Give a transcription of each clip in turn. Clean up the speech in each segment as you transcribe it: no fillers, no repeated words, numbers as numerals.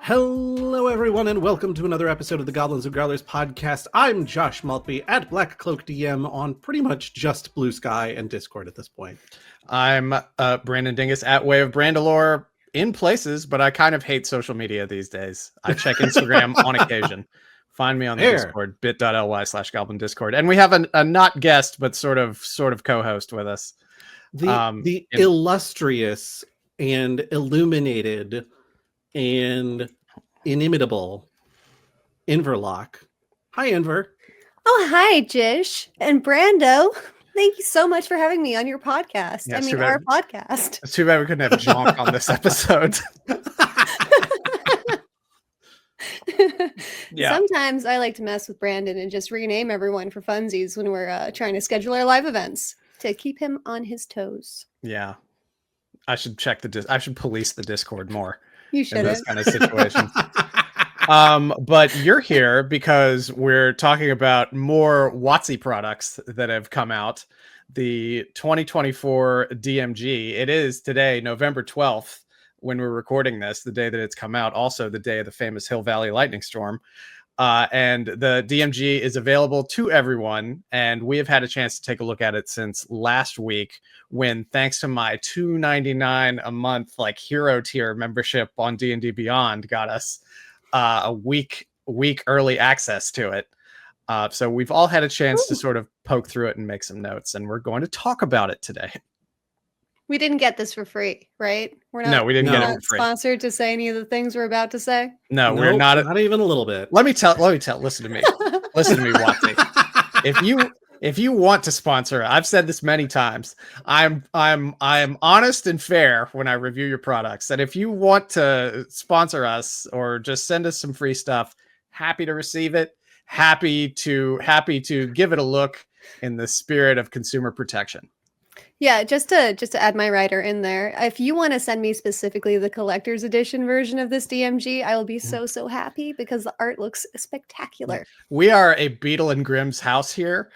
Hello, everyone, and welcome to another episode of the Goblins and Growlers Podcast. I'm Josh Maltby at Black Cloak DM on pretty much just Blue Sky and Discord at this point. I'm Brandon Dingus at Way of Brandalore in places, but I kind of hate social media these days. I check Instagram on occasion. Find me on the Discord, bit.ly/Goblin Discord. And we have a not guest, but sort of co-host with us. The illustrious and illuminated and inimitable Inver. Hi, Inver. Oh, hi, Jish and Brando. Thank you so much for having me on your podcast. Yeah, our podcast. It's too bad we couldn't have Jonk on this episode. Yeah. Sometimes I like to mess with Brandon and just rename everyone for funsies when we're trying to schedule our live events to keep him on his toes. Yeah. I should check I should police the Discord more. You should. In this kind of situation. But you're here because we're talking about more WotC products that have come out. The 2024 DMG. It is today, November 12th, when we're recording this, the day that it's come out. Also the day of the famous Hill Valley lightning storm. And the DMG is available to everyone. And we have had a chance to take a look at it since last week when, thanks to my $2.99 a month, hero tier membership on D&D Beyond, got us a week early access to it. So we've all had a chance to sort of poke through it and make some notes. And we're going to talk about it today. We didn't get this for free, right? We didn't get it for free. Sponsored to say any of the things we're about to say. No, we're not even a little bit. Let me tell. Listen to me, WotC. If you want to sponsor, I've said this many times. I'm honest and fair when I review your products. And if you want to sponsor us or just send us some free stuff, happy to receive it. Happy to give it a look in the spirit of consumer protection. Yeah, just to add my writer in there, if you want to send me specifically the collector's edition version of this DMG, I will be so happy because the art looks spectacular. We are a Beetle and Grimm's house here.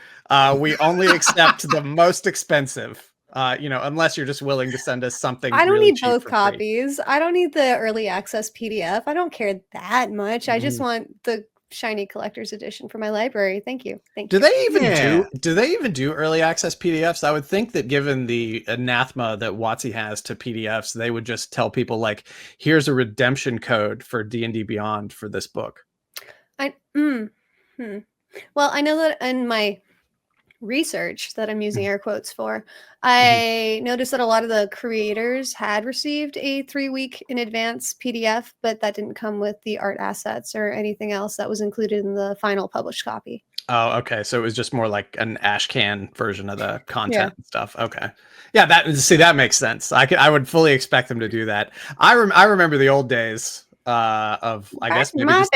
We only accept the most expensive, unless you're just willing to send us something. I don't really need both copies. I don't need the early access PDF. I don't care that much. I just want the shiny collector's edition for my library. Thank you. Do they even do early access PDFs? I would think that given the anathema that WotC has to PDFs, they would just tell people here's a redemption code for D&D Beyond for this book. Well, I know that in my research that I'm using air quotes for, I noticed that a lot of the creators had received a 3-week in advance PDF, but that didn't come with the art assets or anything else that was included in the final published copy. Oh, okay. So it was just more like an ashcan version of the content and stuff. Okay. Yeah, that makes sense. I would fully expect them to do that. I remember the old days of, I guess, maybe just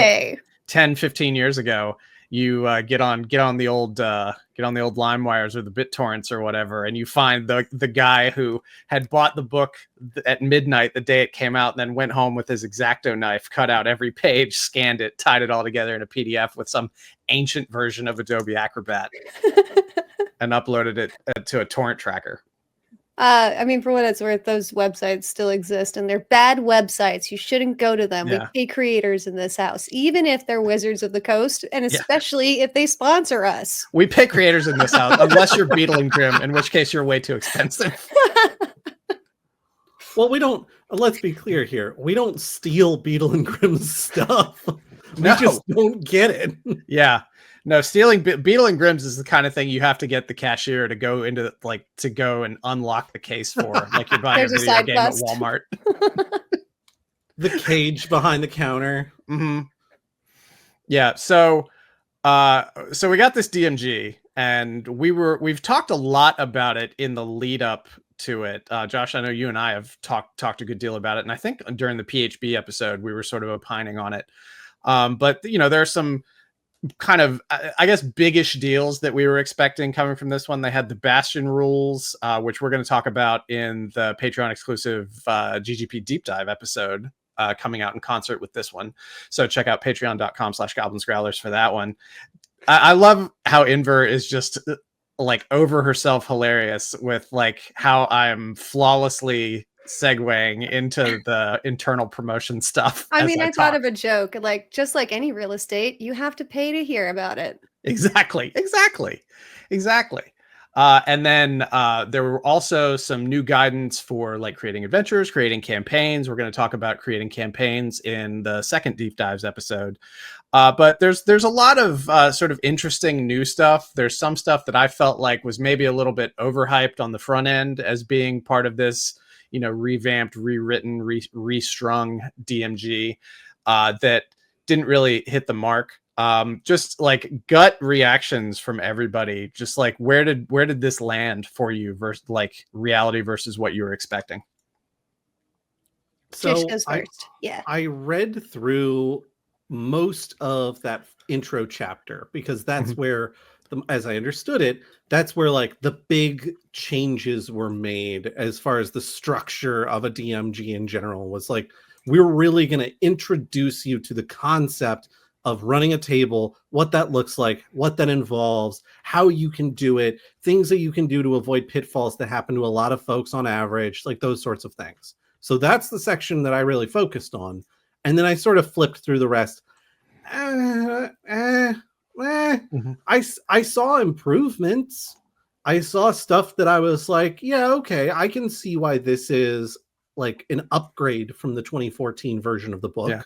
10, 15 years ago. You get on the old LimeWires or the BitTorrents or whatever, and you find the guy who had bought the book at midnight the day it came out, and then went home with his X-Acto knife, cut out every page, scanned it, tied it all together in a PDF with some ancient version of Adobe Acrobat, and uploaded it to a torrent tracker. For what it's worth, those websites still exist, and they're bad websites. You shouldn't go to them. Yeah. We pay creators in this house, even if they're Wizards of the Coast, and especially if they sponsor us. We pay creators in this house, unless you're Beetle and Grimm, in which case you're way too expensive. Well, we don't. Let's be clear here. We don't steal Beetle and Grimm's stuff. We just don't get it. Yeah. No, stealing Beetle and Grimm's is the kind of thing you have to get the cashier to go into, to go and unlock the case for, like you're buying a video game at Walmart. The cage behind the counter. Mm-hmm. Yeah. So we got this DMG, and we've talked a lot about it in the lead up to it. Josh, I know you and I have talked a good deal about it, and I think during the PHB episode we were sort of opining on it. But there are some kind of, I guess, biggish deals that we were expecting coming from this one. They had the Bastion rules, which we're going to talk about in the Patreon exclusive GGP deep dive episode coming out in concert with this one. So check out patreon.com/goblinsgrowlers for that one. I love how Inver is just over herself hilarious with how I'm flawlessly segueing into the internal promotion stuff. I mean, I thought of a joke, like just like any real estate, you have to pay to hear about it. Exactly. And then there were also some new guidance for like creating adventures, creating campaigns. We're going to talk about creating campaigns in the second Deep Dives episode. But there's a lot of sort of interesting new stuff. There's some stuff that I felt like was maybe a little bit overhyped on the front end as being part of this, revamped, rewritten, restrung DMG that didn't really hit the mark. Just like gut reactions from everybody, just like where did this land for you versus like reality versus what you were expecting? So goes first. I read through most of that intro chapter because that's where, as I understood it, that's where like the big changes were made as far as the structure of a DMG in general. Was like, we're really going to introduce you to the concept of running a table, what that looks like, what that involves, how you can do it, things that you can do to avoid pitfalls that happen to a lot of folks on average, like those sorts of things. So that's the section that I really focused on. And then I sort of flipped through the rest. I saw improvements. I saw stuff that I was like, yeah, okay, I can see why this is like an upgrade from the 2014 version of the book. Yeah.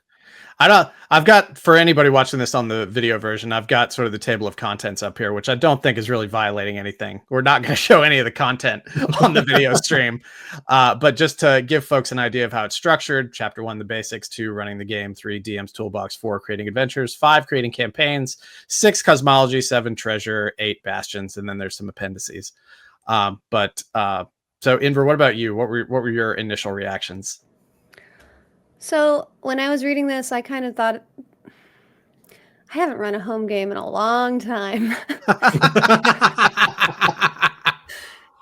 I've got, for anybody watching this on the video version, I've got sort of the table of contents up here, which I don't think is really violating anything. We're not going to show any of the content on the video stream. But just to give folks an idea of how it's structured, chapter 1, the basics, 2, running the game, 3, DM's toolbox, 4, creating adventures, 5, creating campaigns, 6, cosmology, 7, treasure, 8, bastions, and then there's some appendices. So Inver, what about you? What were your initial reactions? So when I was reading this, I kind of thought, I haven't run a home game in a long time.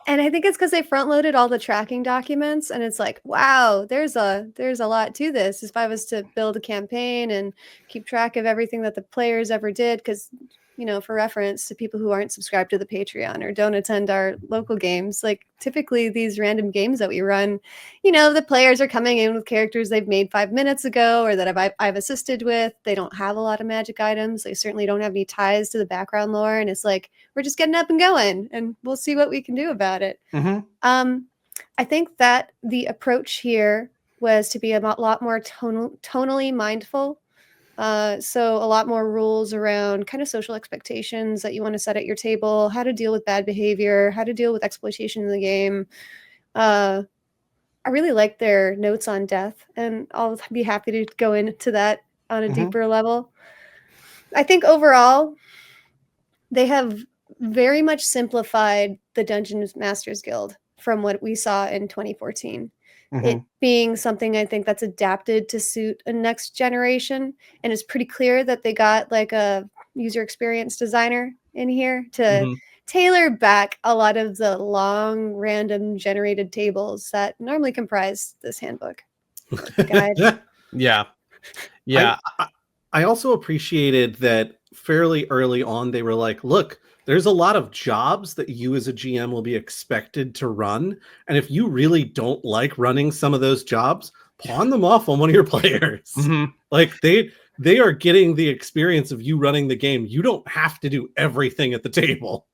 And I think it's because they front loaded all the tracking documents, and it's like, wow, there's a lot to this. If I was to build a campaign and keep track of everything that the players ever did, because for reference to people who aren't subscribed to the Patreon or don't attend our local games, like typically these random games that we run, the players are coming in with characters they've made 5 minutes ago or that I've assisted with. They don't have a lot of magic items. They certainly don't have any ties to the background lore. And it's like, we're just getting up and going and we'll see what we can do about it. I think that the approach here was to be a lot more tonally mindful. So a lot more rules around kind of social expectations that you want to set at your table, how to deal with bad behavior, how to deal with exploitation in the game. I really like their notes on death, and I'll be happy to go into that on a deeper level. I think overall, they have very much simplified the Dungeon Masters Guild from what we saw in 2014. It being something I think that's adapted to suit a next generation. And it's pretty clear that they got like a user experience designer in here to tailor back a lot of the long random generated tables that normally comprise this handbook guide. Yeah. I also appreciated that fairly early on, they were like, look, there's a lot of jobs that you as a GM will be expected to run. And if you really don't like running some of those jobs, pawn them off on one of your players. Like they are getting the experience of you running the game. You don't have to do everything at the table.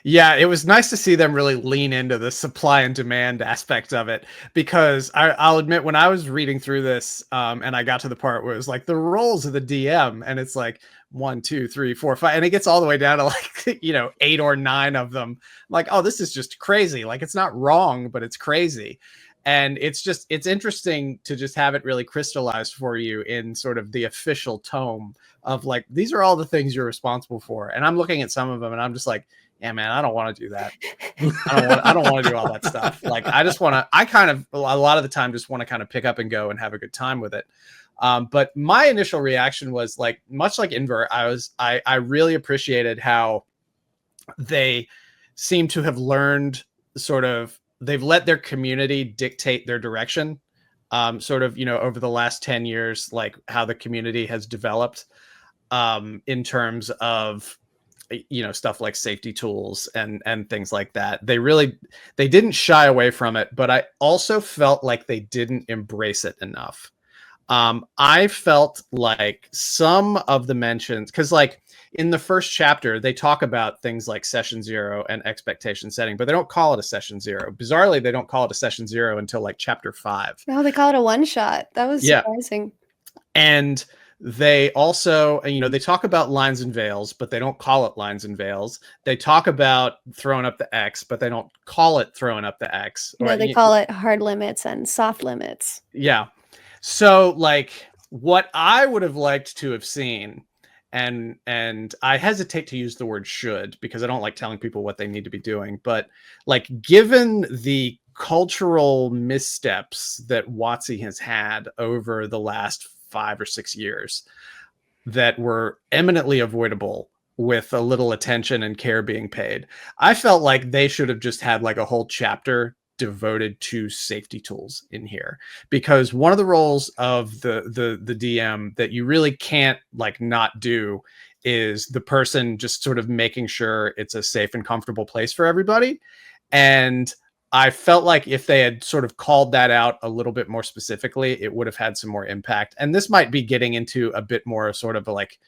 Yeah, it was nice to see them really lean into the supply and demand aspect of it, because I'll admit, when I was reading through this and I got to the part where it was like the roles of the DM, and it's like 1, 2, 3, 4, 5, and it gets all the way down to like 8 or 9 of them. I'm like, oh, this is just crazy. Like, it's not wrong, but it's crazy. And it's interesting to just have it really crystallized for you in sort of the official tome of like, these are all the things you're responsible for. And I'm looking at some of them and I'm just like, yeah, man, I don't want to do that. I don't want to do all that stuff. Like, I kind of, a lot of the time, just want to kind of pick up and go and have a good time with it. But my initial reaction was like, much like Inver, I really appreciated how they seem to have learned they've let their community dictate their direction, over the last 10 years, like how the community has developed in terms of stuff like safety tools and things like that. They didn't shy away from it, but I also felt like they didn't embrace it enough. I felt like some of the mentions, because like in the first chapter, they talk about things like session 0 and expectation setting, but they don't call it a session 0. Bizarrely, they don't call it a session 0 until like chapter 5. No, they call it a one shot. That was surprising. And they also, they talk about lines and veils, but they don't call it lines and veils. They talk about throwing up the X, but they don't call it throwing up the X. No, they call it hard limits and soft limits. Yeah. So like what I would have liked to have seen, and I hesitate to use the word should because I don't like telling people what they need to be doing, but like given the cultural missteps that WotC has had over the last 5 or 6 years that were eminently avoidable with a little attention and care being paid, I felt like they should have just had like a whole chapter devoted to safety tools in here, because one of the roles of the DM that you really can't like not do is the person just sort of making sure it's a safe and comfortable place for everybody. And I felt like if they had sort of called that out a little bit more specifically, it would have had some more impact. And this might be getting into a bit more sort of like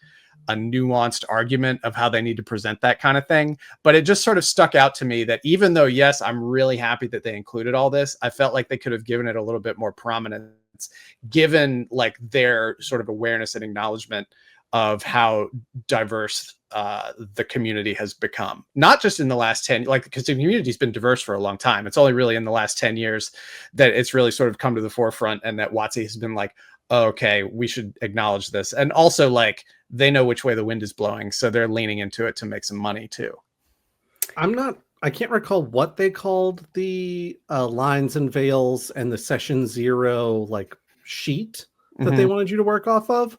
a nuanced argument of how they need to present that kind of thing. But it just sort of stuck out to me that even though, yes, I'm really happy that they included all this, I felt like they could have given it a little bit more prominence, given like their sort of awareness and acknowledgement of how diverse the community has become. Not just in the last 10, like, because the community's been diverse for a long time. It's only really in the last 10 years that it's really sort of come to the forefront, and that WotC has been like, oh, okay, we should acknowledge this. And also like they know which way the wind is blowing, so they're leaning into it to make some money too. I can't recall what they called the lines and veils and the session 0 like sheet that they wanted you to work off of.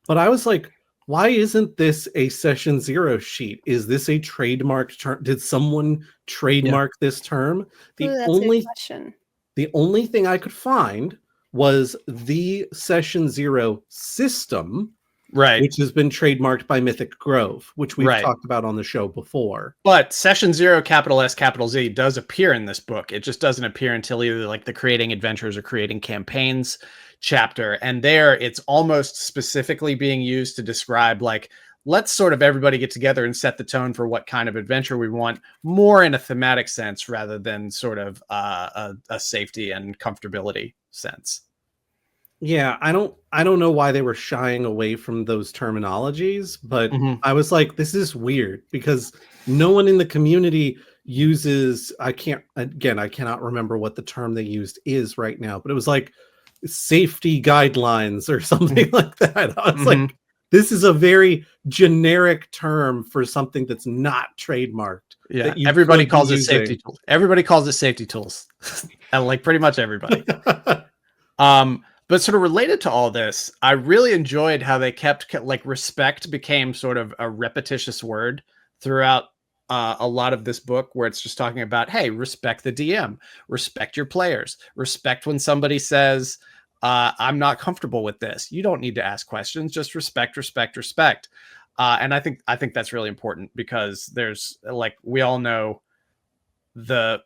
But I was like, why isn't this a session 0 sheet? Is this a trademarked term? Did someone trademark this term? That's a good question. The only thing I could find was the session 0 system, right, which has been trademarked by Mythic Grove, which we've talked about on the show before. But session 0, capital S, capital Z, does appear in this book. It just doesn't appear until either like the creating adventures or creating campaigns chapter. And there it's almost specifically being used to describe like, let's sort of everybody get together and set the tone for what kind of adventure we want, more in a thematic sense rather than sort of a safety and comfortability sense. Yeah, I don't know why they were shying away from those terminologies, but I was like, this is weird because no one in the community uses, I cannot remember what the term they used is right now, but it was like safety guidelines or something like that. I was like, this is a very generic term for something that's not trademarked. Yeah, everybody calls it safety tools. Everybody calls it safety tools. Like pretty much everybody. But sort of related to all this, I really enjoyed how they kept like respect became sort of a repetitious word throughout a lot of this book, where it's just talking about, hey, respect the DM, respect your players, respect when somebody says, I'm not comfortable with this. You don't need to ask questions, just respect. And I think that's really important, because there's like, we all know the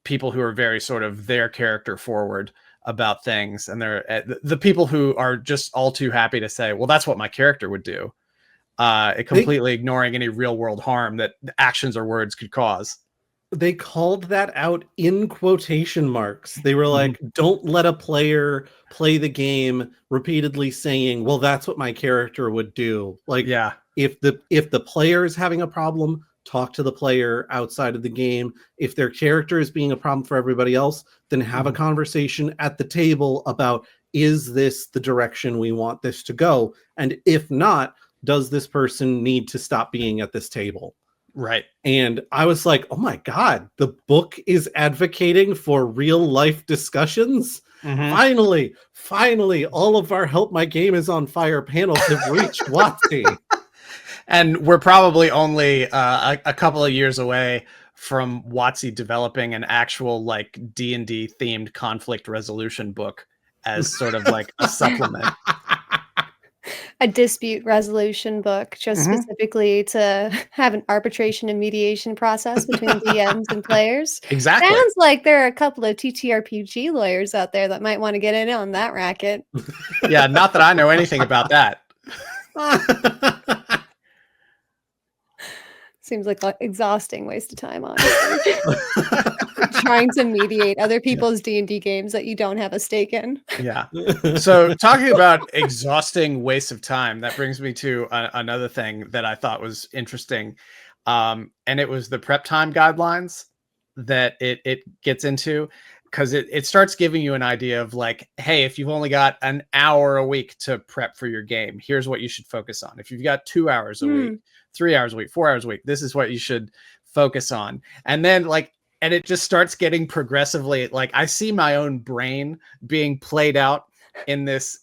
people who are very sort of their character forward about things, and they're the people who are just all too happy to say, well, that's what my character would do, completely ignoring any real world harm that actions or words could cause. They called that out in quotation marks. They were like, don't let a player play the game repeatedly saying, well, that's what my character would do. Like, yeah, if the player is having a problem, talk to the player outside of the game. If their character is being a problem for everybody else, then have a conversation at the table about, is this the direction we want this to go? And if not, does this person need to stop being at this table? Right. And I was like, oh my God, the book is advocating for real life discussions. Finally, all of our Help My Game is on Fire panels have reached WotC. And we're probably only a couple of years away from WotC developing an actual like D&D themed conflict resolution book as sort of like a supplement. a dispute resolution book just specifically to have an arbitration and mediation process between DMs and players. Exactly. Sounds like there are a couple of TTRPG lawyers out there that might want to get in on that racket. Yeah, not that I know anything about that. Seems like an exhausting waste of time, honestly. Trying to mediate other people's D&D games that you don't have a stake in. Yeah. So talking about exhausting waste of time, that brings me to another thing that I thought was interesting. And it was the prep time guidelines that it gets into, because it starts giving you an idea of like, hey, if you've only got an hour a week to prep for your game, here's what you should focus on. If you've got 2 hours a week, 3 hours a week, 4 hours a week, this is what you should focus on. And then like, and it just starts getting progressively like, I see my own brain being played out in this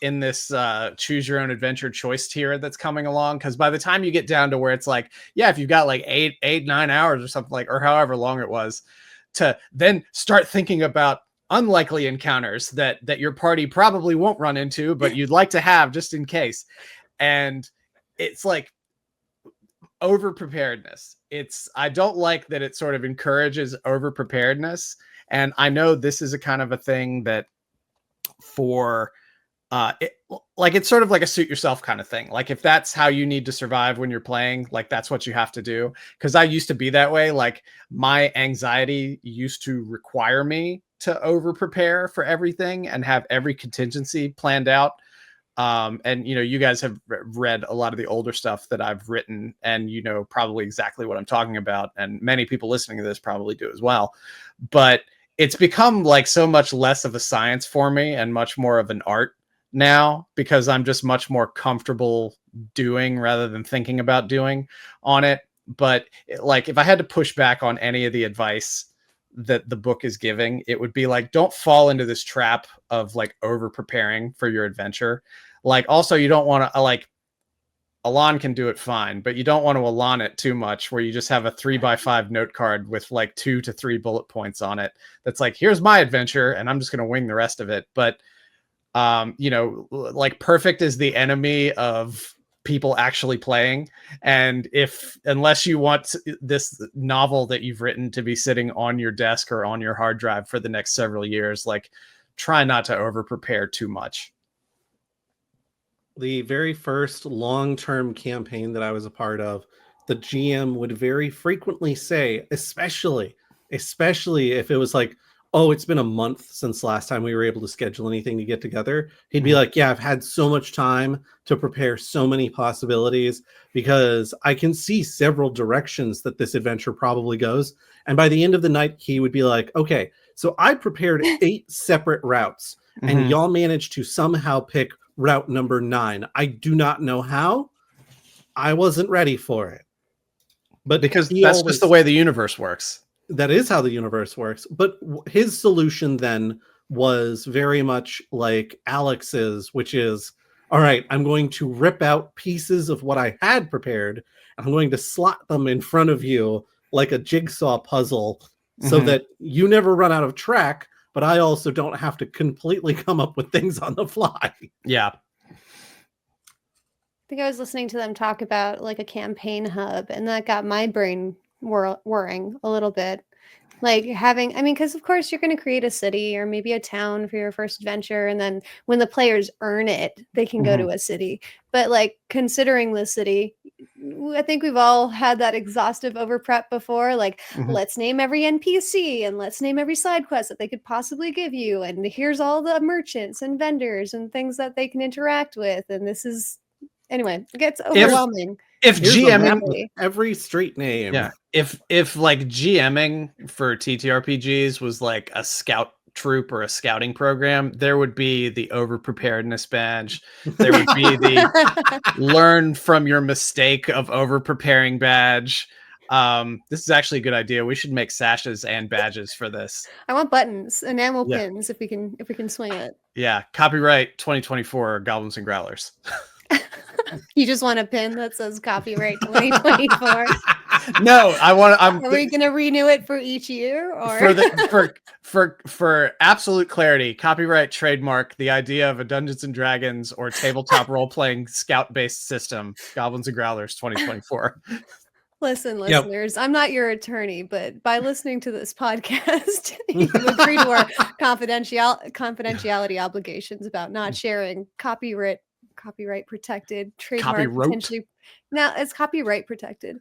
choose your own adventure choice tier that's coming along. Because by the time you get down to where it's like, yeah, if you've got like 9 hours or something, like, or however long it was, to then start thinking about unlikely encounters that your party probably won't run into, but you'd like to have just in case. And it's like over preparedness. I don't like that it sort of encourages over preparedness. And I know this is a kind of a thing that for it's sort of like a suit yourself kind of thing. Like if that's how you need to survive when you're playing, like that's what you have to do. Because I used to be that way. Like my anxiety used to require me to over prepare for everything and have every contingency planned out. And you guys have read a lot of the older stuff that I've written, and probably exactly what I'm talking about, and many people listening to this probably do as well. But it's become like so much less of a science for me and much more of an art now, because I'm just much more comfortable doing rather than thinking about doing on it. But like if I had to push back on any of the advice that the book is giving, it would be like, don't fall into this trap of like over preparing for your adventure. Like also you don't want to like, Alon can do it fine, but you don't want to Alon it too much where you just have a 3x5 note card with like 2 to 3 bullet points on it. That's like, here's my adventure and I'm just going to wing the rest of it. But like perfect is the enemy of people actually playing. And unless you want this novel that you've written to be sitting on your desk or on your hard drive for the next several years, like try not to over prepare too much. The very first long-term campaign that I was a part of, the GM would very frequently say, especially if it was like, oh, it's been a month since last time we were able to schedule anything to get together. He'd be like, yeah, I've had so much time to prepare so many possibilities because I can see several directions that this adventure probably goes. And by the end of the night, he would be like, okay, so I prepared 8 separate routes and y'all managed to somehow pick route number 9. I do not know how. I wasn't ready for it. But because that's just the way the universe works. That is how the universe works. But his solution then was very much like Alex's, which is, all right, I'm going to rip out pieces of what I had prepared. And I'm going to slot them in front of you like a jigsaw puzzle so that you never run out of track, but I also don't have to completely come up with things on the fly. Yeah. I think I was listening to them talk about like a campaign hub, and that got my brain worrying a little bit. Like because of course you're going to create a city or maybe a town for your first adventure, and then when the players earn it, they can go to a city. But like considering the city, I think we've all had that exhaustive over prep before. Like, let's name every NPC and let's name every side quest that they could possibly give you. And here's all the merchants and vendors and things that they can interact with. And this is, anyway, it gets overwhelming. If GMing every street name. Yeah. If like GMing for TTRPGs was like a scout troop or a scouting program, there would be the over preparedness badge. There would be the learn from your mistake of over preparing badge. This is actually a good idea. We should make sashes and badges for this. I want buttons, enamel pins if we can swing it. Yeah, copyright 2024 Goblins and Growlers. You just want a pin that says copyright 2024. No, Are we gonna renew it for each year, or for absolute clarity, copyright trademark the idea of a Dungeons and Dragons or tabletop role playing scout based system, Goblins and Growlers 2024. Listen, listeners, I'm not your attorney, but by listening to this podcast, you agree to our confidentiality obligations about not sharing copyright protected trademark Copyright? potentially. Now it's copyright protected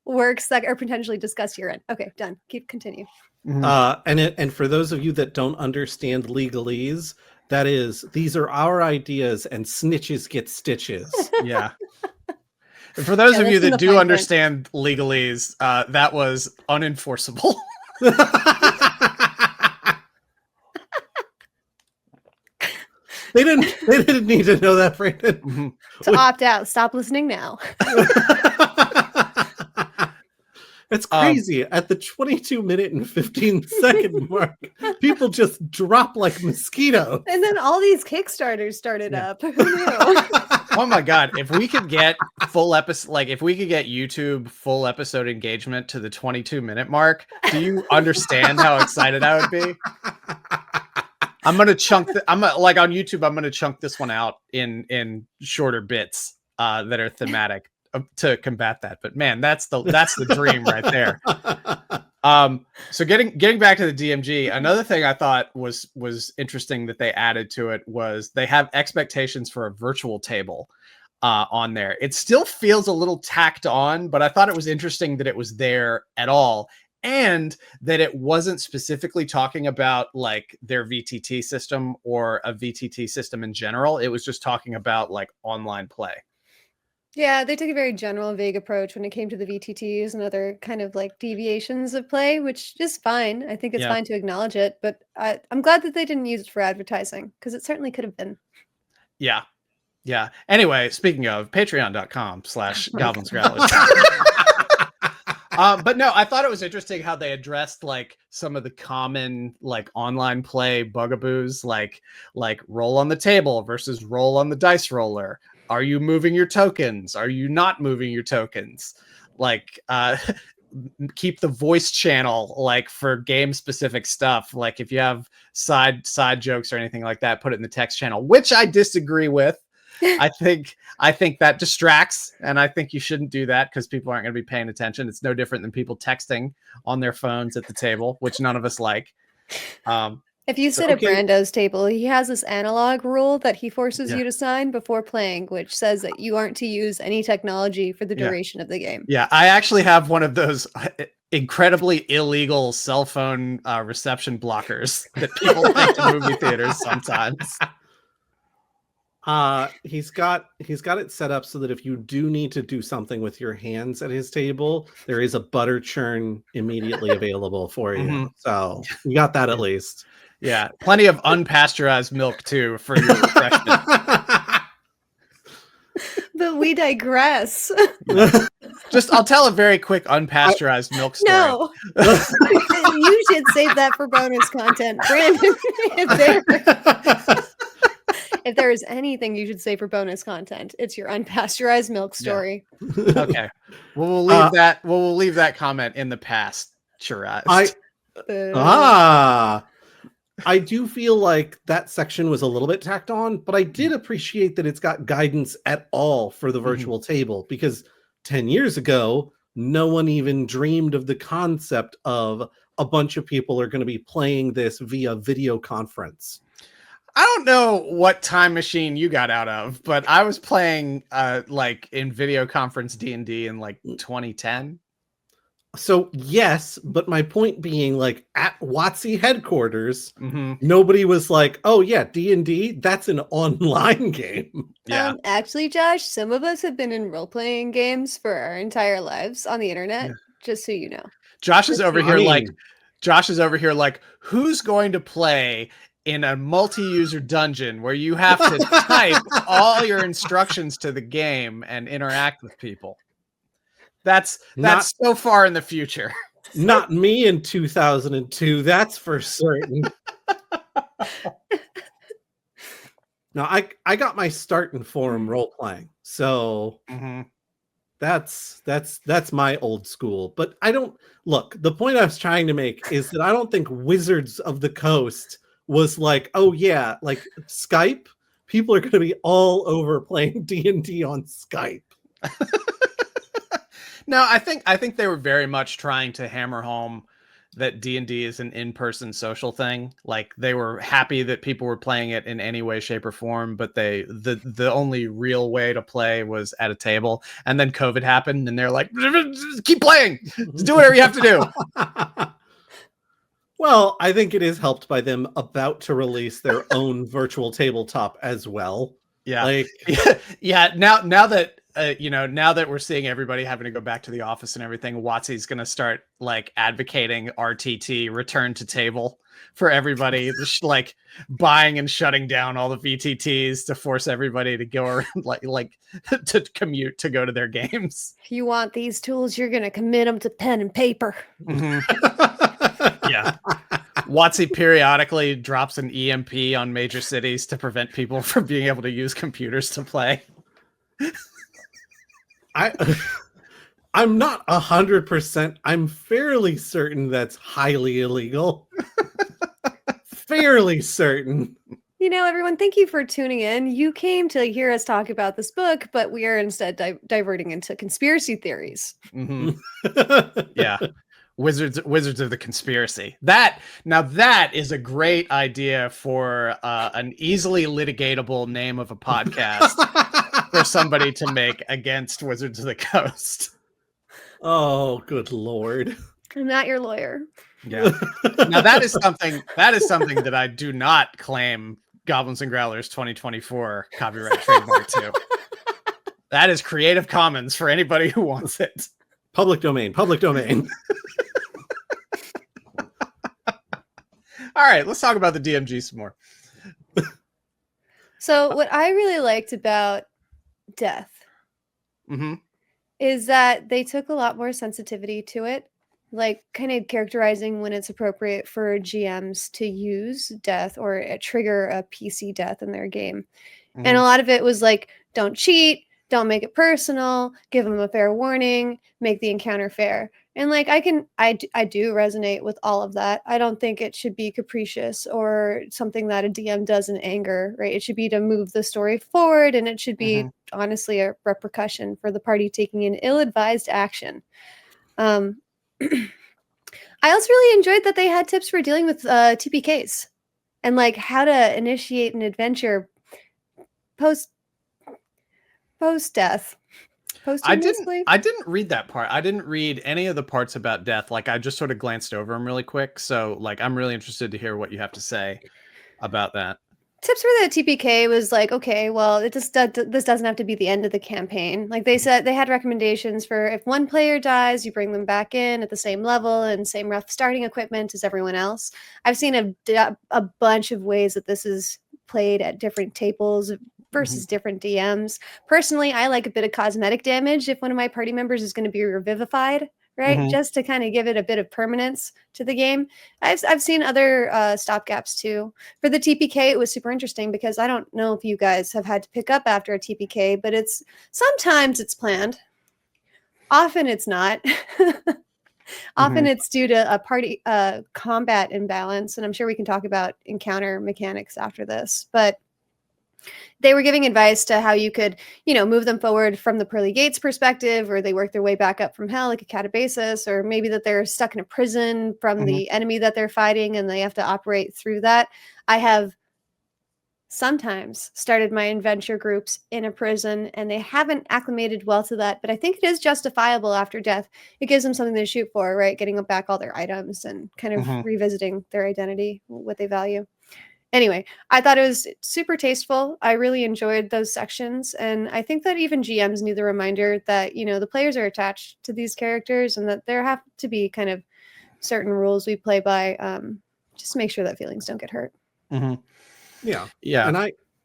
works that are potentially discussed herein. Okay, done. Continue. And for those of you that don't understand legalese, that is, these are our ideas, and snitches get stitches. Yeah. For those of you that do understand legalese, that was unenforceable. They didn't need to know that, Brandon. To opt out, stop listening now. It's crazy. At the 22-minute and 15-second mark, people just drop like mosquitoes. And then all these Kickstarters started up. Who knew? Oh my God. If we could get full episode, like if we could get YouTube full episode engagement to the 22-minute mark, do you understand how excited I would be? I'm going to chunk like on YouTube, I'm going to chunk this one out in shorter bits that are thematic to combat that. But man, that's the dream right there. So getting back to the DMG, another thing I thought was interesting that they added to it was they have expectations for a virtual table on there. It still feels a little tacked on, but I thought it was interesting that it was there at all, and that it wasn't specifically talking about like their VTT system or a VTT system in general. It was just talking about like online play. Yeah, they took a very general, vague approach when it came to the VTTs and other kind of like deviations of play, which is fine. I think it's fine to acknowledge it, but I'm glad that they didn't use it for advertising, because it certainly could have been. Yeah. Yeah. Anyway, speaking of, patreon.com/Goblins Growlers. But no, I thought it was interesting how they addressed like some of the common like online play bugaboos, like roll on the table versus roll on the dice roller. Are you moving your tokens? Are you not moving your tokens? Like, keep the voice channel like for game specific stuff. Like if you have side jokes or anything like that, put it in the text channel, which I disagree with. I think that distracts, and I think you shouldn't do that because people aren't going to be paying attention. It's no different than people texting on their phones at the table, which none of us like. If you sit at Brando's table, he has this analog rule that he forces you to sign before playing, which says that you aren't to use any technology for the duration of the game. Yeah, I actually have one of those incredibly illegal cell phone reception blockers that people take to movie theaters sometimes. He's got it set up so that if you do need to do something with your hands at his table, there is a butter churn immediately available for you. Mm-hmm. So you got that at least. Yeah, plenty of unpasteurized milk too for your refreshment. But we digress. I'll tell a very quick unpasteurized milk story. No, you should save that for bonus content, Brandon. If there is anything you should say for bonus content, it's your unpasteurized milk story. Yeah. Okay, we'll leave that. We'll leave that comment in the past. Sure. I do feel like that section was a little bit tacked on, but I did appreciate that it's got guidance at all for the virtual table, because 10 years ago, no one even dreamed of the concept of a bunch of people are going to be playing this via video conference. I don't know what time machine you got out of, but I was playing like in video conference D&D in like 2010. So yes, but my point being, like at WotC headquarters, nobody was like, "Oh yeah, D&D, that's an online game." Yeah, actually, Josh, some of us have been in role-playing games for our entire lives on the internet. Just so you know, Josh is over here like, who's going to play in a multi-user dungeon where you have to type all your instructions to the game and interact with people? That's so far in the future. Not me in 2002, that's for certain. Now, I got my start in forum role playing, so That's my old school. But I don't look. The point I was trying to make is that I don't think Wizards of the Coast was like, oh yeah, like Skype. People are going to be all over playing D&D on Skype. No, I think they were very much trying to hammer home that D&D is an in-person social thing. Like they were happy that people were playing it in any way, shape, or form, but the only real way to play was at a table. And then COVID happened, and they're like, keep playing, just do whatever you have to do. Well, I think it is helped by them about to release their own virtual tabletop as well. Yeah, like yeah. Now that now that we're seeing everybody having to go back to the office and everything, WotC's going to start like advocating RTT, return to table, for everybody, like buying and shutting down all the VTTs to force everybody to go around, like to commute to go to their games. If you want these tools, you're going to commit them to pen and paper. Mm-hmm. Yeah. WotC periodically drops an EMP on major cities to prevent people from being able to use computers to play. I'm not 100%. I'm fairly certain that's highly illegal. Fairly certain. You know, everyone, thank you for tuning in. You came to hear us talk about this book, but we are instead diverting into conspiracy theories. Mm-hmm. Yeah. Wizards of the Conspiracy. That is a great idea for an easily litigatable name of a podcast for somebody to make against Wizards of the Coast. Oh, good Lord. I'm not your lawyer. Yeah. Now that is something that I do not claim Goblins and Growlers 2024 copyright trademark to. That is Creative Commons for anybody who wants it. Public domain. All right, let's talk about the DMG some more. So what I really liked about Death is that they took a lot more sensitivity to it, like kind of characterizing when it's appropriate for GMs to use death or trigger a PC death in their game. And a lot of it was like, don't cheat, don't make it personal, give them a fair warning, make the encounter fair. And like I do resonate with all of that. I don't think it should be capricious or something that a DM does in anger, right? It should be to move the story forward, and it should be honestly a repercussion for the party taking an ill-advised action. I also really enjoyed that they had tips for dealing with TPKs and like how to initiate an adventure post death. I didn't read that part. I didn't read any of the parts about death. Like I just sort of glanced over them really quick. So like I'm really interested to hear what you have to say about that. Tips for the TPK was like, okay, well, this doesn't have to be the end of the campaign. Like they said, they had recommendations for if one player dies, you bring them back in at the same level and same rough starting equipment as everyone else. I've seen a bunch of ways that this is played at different tables versus different DMs. Personally, I like a bit of cosmetic damage if one of my party members is going to be revivified, right? Just to kind of give it a bit of permanence to the game. I've seen other stopgaps too. For the TPK, it was super interesting because I don't know if you guys have had to pick up after a TPK, but sometimes it's planned. Often it's not. Often it's due to a party combat imbalance, and I'm sure we can talk about encounter mechanics after this, but they were giving advice to how you could, move them forward from the pearly gates perspective, or they work their way back up from hell like a catabasis, or maybe that they're stuck in a prison from the enemy that they're fighting and they have to operate through that. I have sometimes started my adventure groups in a prison and they haven't acclimated well to that, but I think it is justifiable after death. It gives them something to shoot for, right? Getting back all their items and kind of revisiting their identity, what they value. Anyway, I thought it was super tasteful. I really enjoyed those sections. And I think that even GMs need the reminder that, the players are attached to these characters and that there have to be kind of certain rules we play by, just to make sure that feelings don't get hurt. Yeah. Yeah. And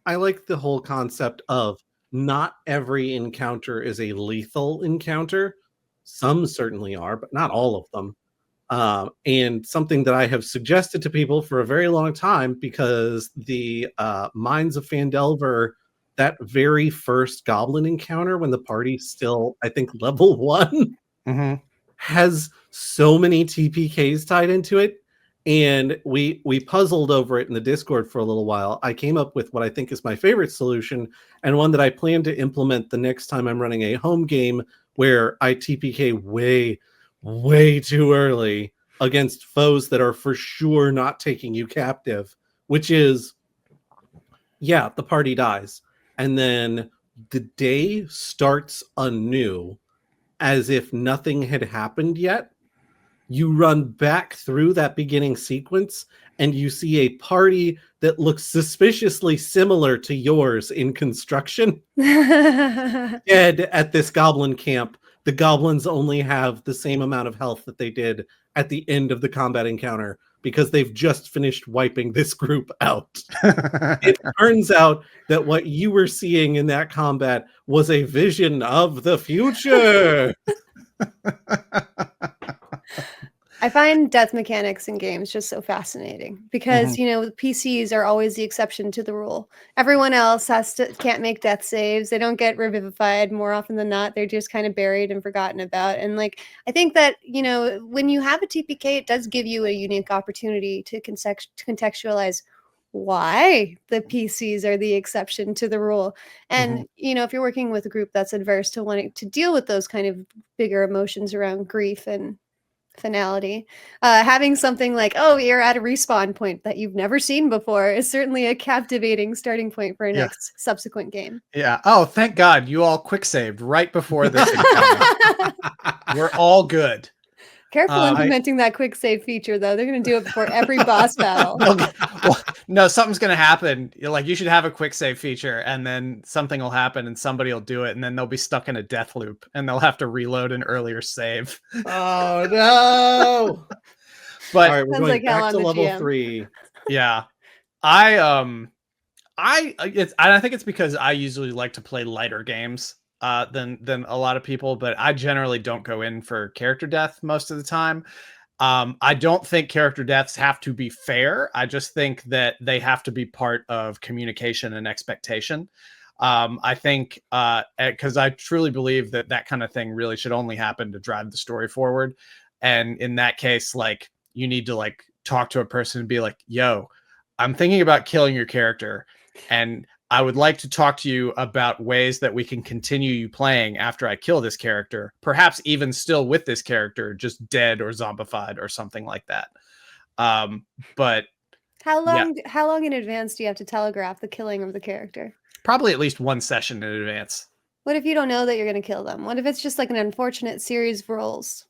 I like the whole concept of not every encounter is a lethal encounter. Some certainly are, but not all of them. And something that I have suggested to people for a very long time, because the Mines of Phandelver that very first goblin encounter when the party's still, I think, level 1 has so many TPKs tied into it. And we puzzled over it in the Discord for a little while. I came up with what I think is my favorite solution, and one that I plan to implement the next time I'm running a home game where I TPK way too early against foes that are for sure not taking you captive, which is, yeah, the party dies. And then the day starts anew as if nothing had happened yet. You run back through that beginning sequence and you see a party that looks suspiciously similar to yours in construction dead at this goblin camp. The goblins only have the same amount of health that they did at the end of the combat encounter because they've just finished wiping this group out. It turns out that what you were seeing in that combat was a vision of the future. I find death mechanics in games just so fascinating because, you know, PCs are always the exception to the rule. Everyone else can't make death saves. They don't get revivified more often than not. They're just kind of buried and forgotten about. And like, I think that, you know, when you have a TPK, it does give you a unique opportunity to contextualize why the PCs are the exception to the rule. And, you know, if you're working with a group that's adverse to wanting to deal with those kind of bigger emotions around grief and finality, having something like, oh, you're at a respawn point that you've never seen before is certainly a captivating starting point for a next subsequent game. Yeah. Oh, thank God you all quick saved right before this. We're all good. Careful implementing that quick save feature, though. They're going to do it before every boss battle. No, something's going to happen. Like, you should have a quick save feature, and then something will happen, and somebody will do it, and then they'll be stuck in a death loop, and they'll have to reload an earlier save. Oh, no! But all right, we're Sounds going like hell back to on the level GM. 3. Yeah. I think it's because I usually like to play lighter games than a lot of people, but I generally don't go in for character death most of the time. I don't think character deaths have to be fair. I just think that they have to be part of communication and expectation. I think because I truly believe that kind of thing really should only happen to drive the story forward. And in that case, like, you need to like talk to a person and be like, yo, I'm thinking about killing your character, and I would like to talk to you about ways that we can continue you playing after I kill this character, perhaps even still with this character, just dead or zombified or something like that. But how long in advance do you have to telegraph the killing of the character? Probably at least one session in advance. What if you don't know that you're going to kill them? What if it's just like an unfortunate series of rolls?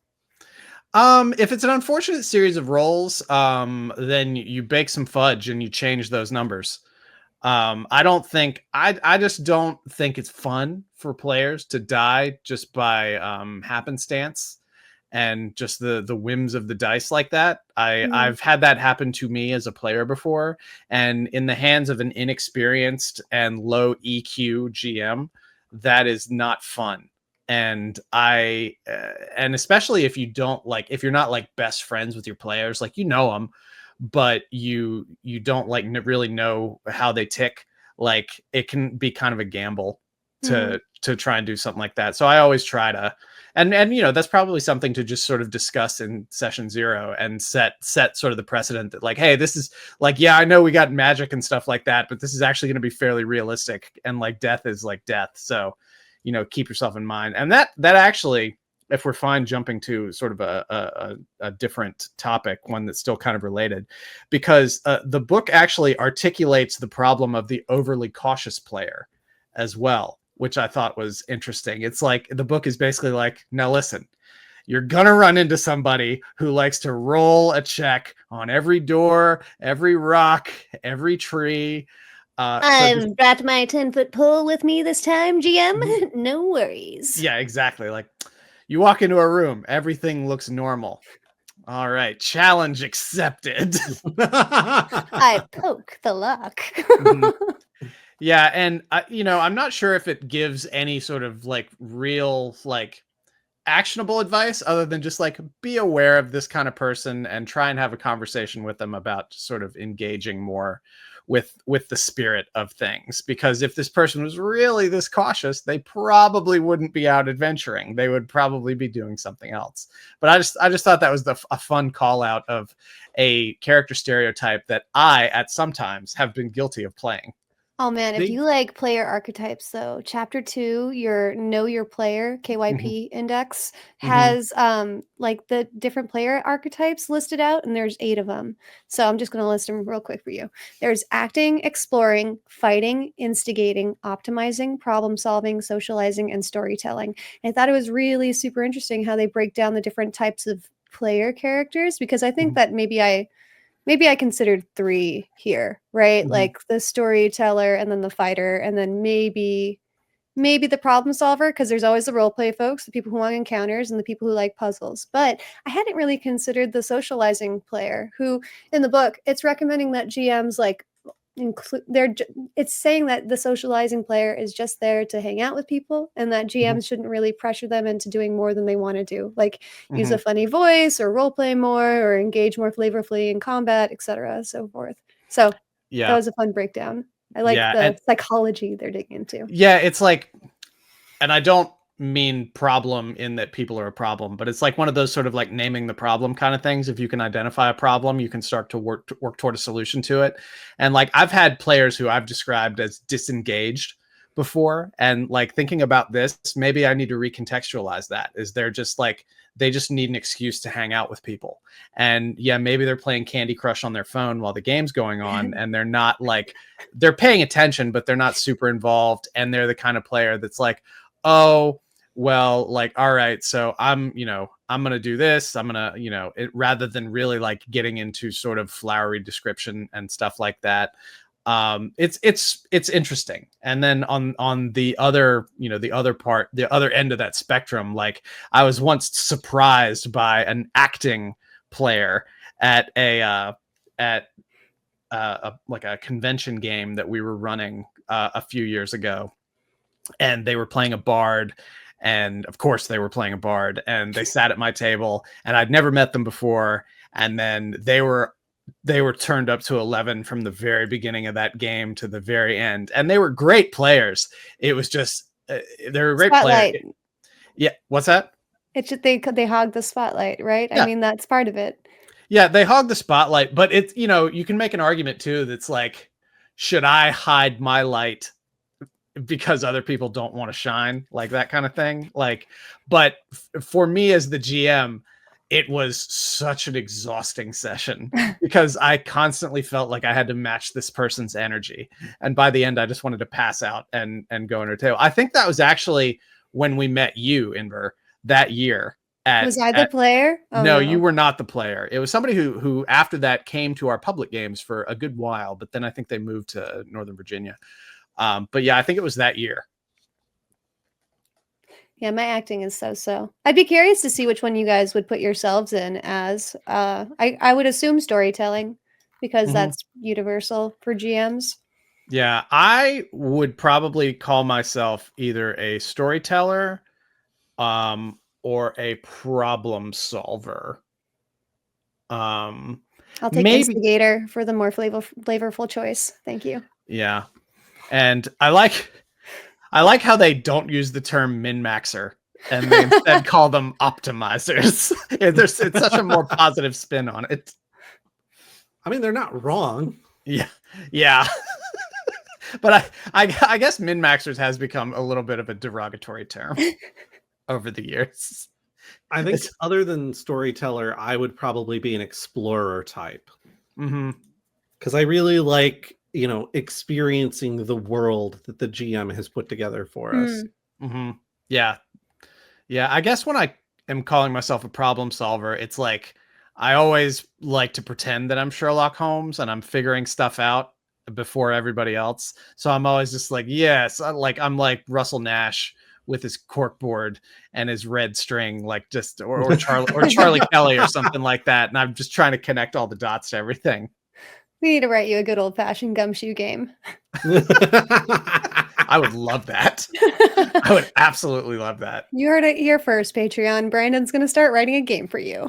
If it's an unfortunate series of rolls, then you bake some fudge and you change those numbers. I just don't think it's fun for players to die just by happenstance and just the whims of the dice like that. I've had that happen to me as a player before, and in the hands of an inexperienced and low EQ GM, that is not fun. And and especially if you're not like best friends with your players, like, you know them, but you don't like really know how they tick, like, it can be kind of a gamble to try and do something like that. So I always try to, and you know, that's probably something to just sort of discuss in session 0 and set sort of the precedent that, like, hey, this is like, yeah, I know we got magic and stuff like that, but this is actually going to be fairly realistic, and like death is like death. So, you know, keep yourself in mind. And that actually, if we're fine jumping to sort of a different topic, one that's still kind of related, because the book actually articulates the problem of the overly cautious player as well, which I thought was interesting. It's like, the book is basically like, now listen, you're gonna run into somebody who likes to roll a check on every door, every rock, every tree. I've brought my 10-foot pole with me this time, GM. No worries. Yeah, exactly. Like, you walk into a room, everything looks normal. All right, challenge accepted. I poke the lock. Yeah, and you know, I'm not sure if it gives any sort of like real like actionable advice other than just like be aware of this kind of person and try and have a conversation with them about sort of engaging more with the spirit of things. Because if this person was really this cautious, they probably wouldn't be out adventuring. They would probably be doing something else. But I just thought that was a fun call out of a character stereotype that I at sometimes have been guilty of playing. Oh man, if you like player archetypes though, chapter 2, your know your player KYP index has like the different player archetypes listed out, and there's 8 of them. So I'm just going to list them real quick for you. There's acting, exploring, fighting, instigating, optimizing, problem solving, socializing, and storytelling. And I thought it was really super interesting how they break down the different types of player characters, because I think that maybe I considered 3 here, right? Like the storyteller and then the fighter and then maybe the problem solver, because there's always the role play folks, the people who want encounters and the people who like puzzles. But I hadn't really considered the socializing player, who in the book, it's recommending that GMs like it's saying that the socializing player is just there to hang out with people, and that GMs shouldn't really pressure them into doing more than they want to do, like use a funny voice or role play more or engage more flavorfully in combat, etc. so forth. So that was a fun breakdown. I like the psychology they're digging into. Yeah, it's like, and I don't mean problem in that people are a problem, but it's like one of those sort of like naming the problem kind of things. If you can identify a problem, you can start to work toward a solution to it. And like I've had players who I've described as disengaged before, and like thinking about this, maybe I need to recontextualize that. Is they're just like, they just need an excuse to hang out with people. And yeah, maybe they're playing Candy Crush on their phone while the game's going on, and they're not like, they're paying attention, but they're not super involved. And they're the kind of player that's like, oh, well, like, all right, so I'm going to do this. I'm going to, rather than really like getting into sort of flowery description and stuff like that. It's interesting. And then on the other, the other end of that spectrum, like I was once surprised by an acting player at like a convention game that we were running a few years ago, and they were playing a bard. And of course they were playing a bard, and they sat at my table, and I'd never met them before. And then they were turned up to 11 from the very beginning of that game to the very end. And they were great players. It was just, they were a great player. Yeah. What's that? It's just, they hog the spotlight, right? Yeah. I mean, that's part of it. Yeah. They hog the spotlight, but it's, you can make an argument too. That's like, should I hide my light because other people don't want to shine, like that kind of thing? Like, but for me as the GM, it was such an exhausting session because I constantly felt like I had to match this person's energy. And by the end, I just wanted to pass out and go into a table. I think that was actually when we met you, Inver, that year. Was I the player? Oh, no, you were not the player. It was somebody who after that came to our public games for a good while, but then I think they moved to Northern Virginia. But yeah, I think it was that year. Yeah, my acting is so. I'd be curious to see which one you guys would put yourselves in as. I would assume storytelling, because that's universal for GMs. Yeah, I would probably call myself either a storyteller or a problem solver. I'll take instigator for the more flavorful choice. Thank you. Yeah. And I like how they don't use the term min-maxer, and they instead call them optimizers. It's such a more positive spin on it. I mean, they're not wrong. Yeah. But I guess min-maxers has become a little bit of a derogatory term over the years. I think other than storyteller, I would probably be an explorer type. Because I really like, experiencing the world that the GM has put together for us. Yeah. I guess when I am calling myself a problem solver, it's like I always like to pretend that I'm Sherlock Holmes and I'm figuring stuff out before everybody else. So I'm always just like, yes, I'm like Russell Nash with his corkboard and his red string, like just or Charlie Kelly or something like that. And I'm just trying to connect all the dots to everything. We need to write you a good old-fashioned gumshoe game. I would love that. I would absolutely love that. You heard it here first, Patreon. Brandon's going to start writing a game for you.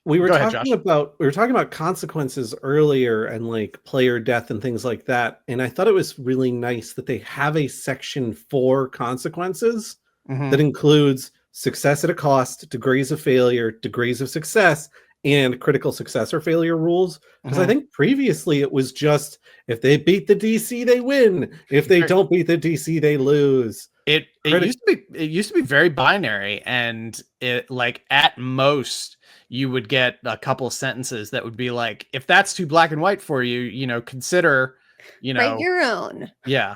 We were Go ahead, talking Josh. about consequences earlier and like player death and things like that. And I thought it was really nice that they have a section for consequences that includes success at a cost, degrees of failure, degrees of success, and critical success or failure rules. Because I think previously it was just if they beat the DC, they win. If they don't beat the DC, they lose. It used to be very binary, and it like at most you would get a couple sentences that would be like, if that's too black and white for you, you know, consider, you know, Write your own. Yeah.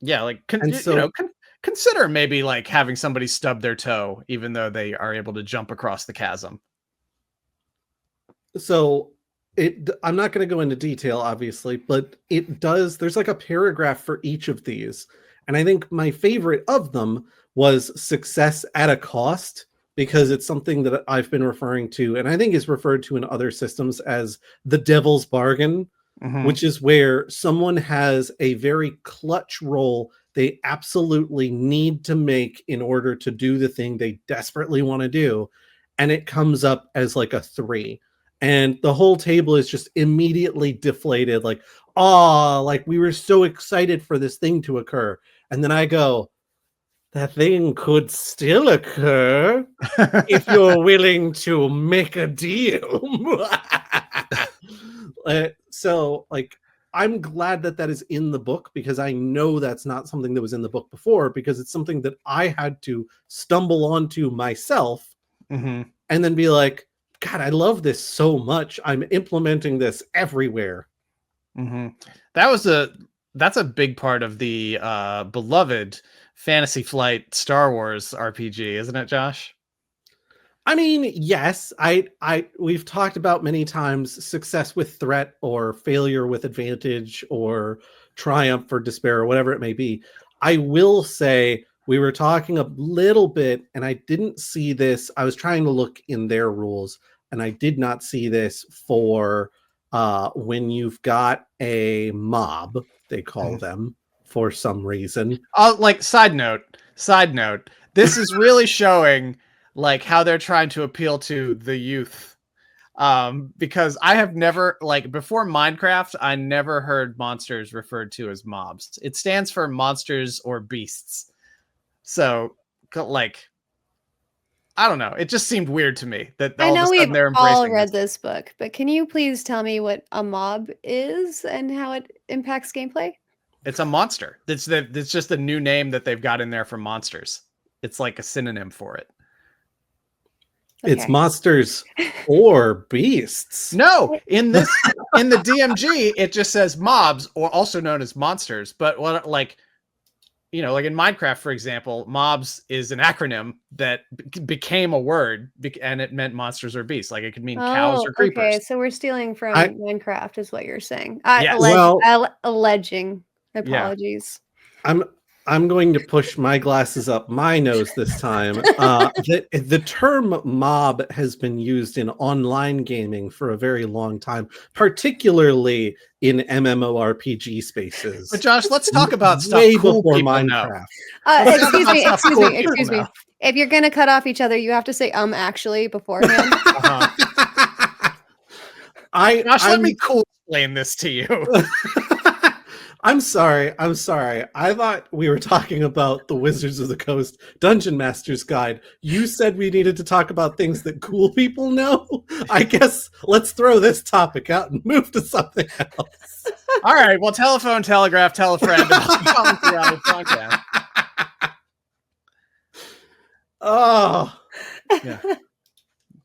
Yeah. Like, so, consider maybe like having somebody stub their toe, even though they are able to jump across the chasm. So I'm not going to go into detail, obviously, but there's like a paragraph for each of these. And I think my favorite of them was success at a cost, because it's something that I've been referring to, and I think is referred to in other systems as the devil's bargain, which is where someone has a very clutch roll they absolutely need to make in order to do the thing they desperately want to do. And it comes up as like a 3. And the whole table is just immediately deflated. Like, like we were so excited for this thing to occur. And then I go, that thing could still occur if you're willing to make a deal. So, like, I'm glad that is in the book, because I know that's not something that was in the book before, because it's something that I had to stumble onto myself and then be like, God, I love this so much. I'm implementing this everywhere. That's a big part of the beloved Fantasy Flight Star Wars RPG, isn't it, Josh? I mean, yes, we've talked about many times success with threat or failure with advantage or triumph or despair or whatever it may be. I will say we were talking a little bit, and I didn't see this. I was trying to look in their rules, and I did not see this for when you've got a mob, they call them for some reason. Like side note, this is really showing like how they're trying to appeal to the youth. Because I have never, like, before Minecraft, I never heard monsters referred to as mobs. It stands for monsters or beasts. So, like, I don't know. It just seemed weird to me that all of a sudden they're embracing all read this book, but can you please tell me what a mob is and how it impacts gameplay? It's a monster. It's just a new name that they've got in there for monsters. It's like a synonym for it. Okay. It's monsters or beasts. No, in the DMG, it just says mobs, or also known as monsters. But what, like, you know, like in Minecraft, for example, mobs is an acronym that became a word, and it meant monsters or beasts. Like it could mean cows or creepers. Okay, so we're stealing from Minecraft, is what you're saying. Yes. Alleging. Apologies. Yeah. I'm going to push my glasses up my nose this time. The term mob has been used in online gaming for a very long time, particularly in MMORPG spaces. But Josh, let's talk about stuff way cool before people Minecraft. Excuse me. If you're gonna cut off each other, you have to say actually beforehand. Josh, let me cool explain this to you. I'm sorry. I thought we were talking about the Wizards of the Coast Dungeon Master's Guide. You said we needed to talk about things that cool people know. I guess let's throw this topic out and move to something else. All right. Well, telephone, telegraph, tell a friend. Oh. Yeah.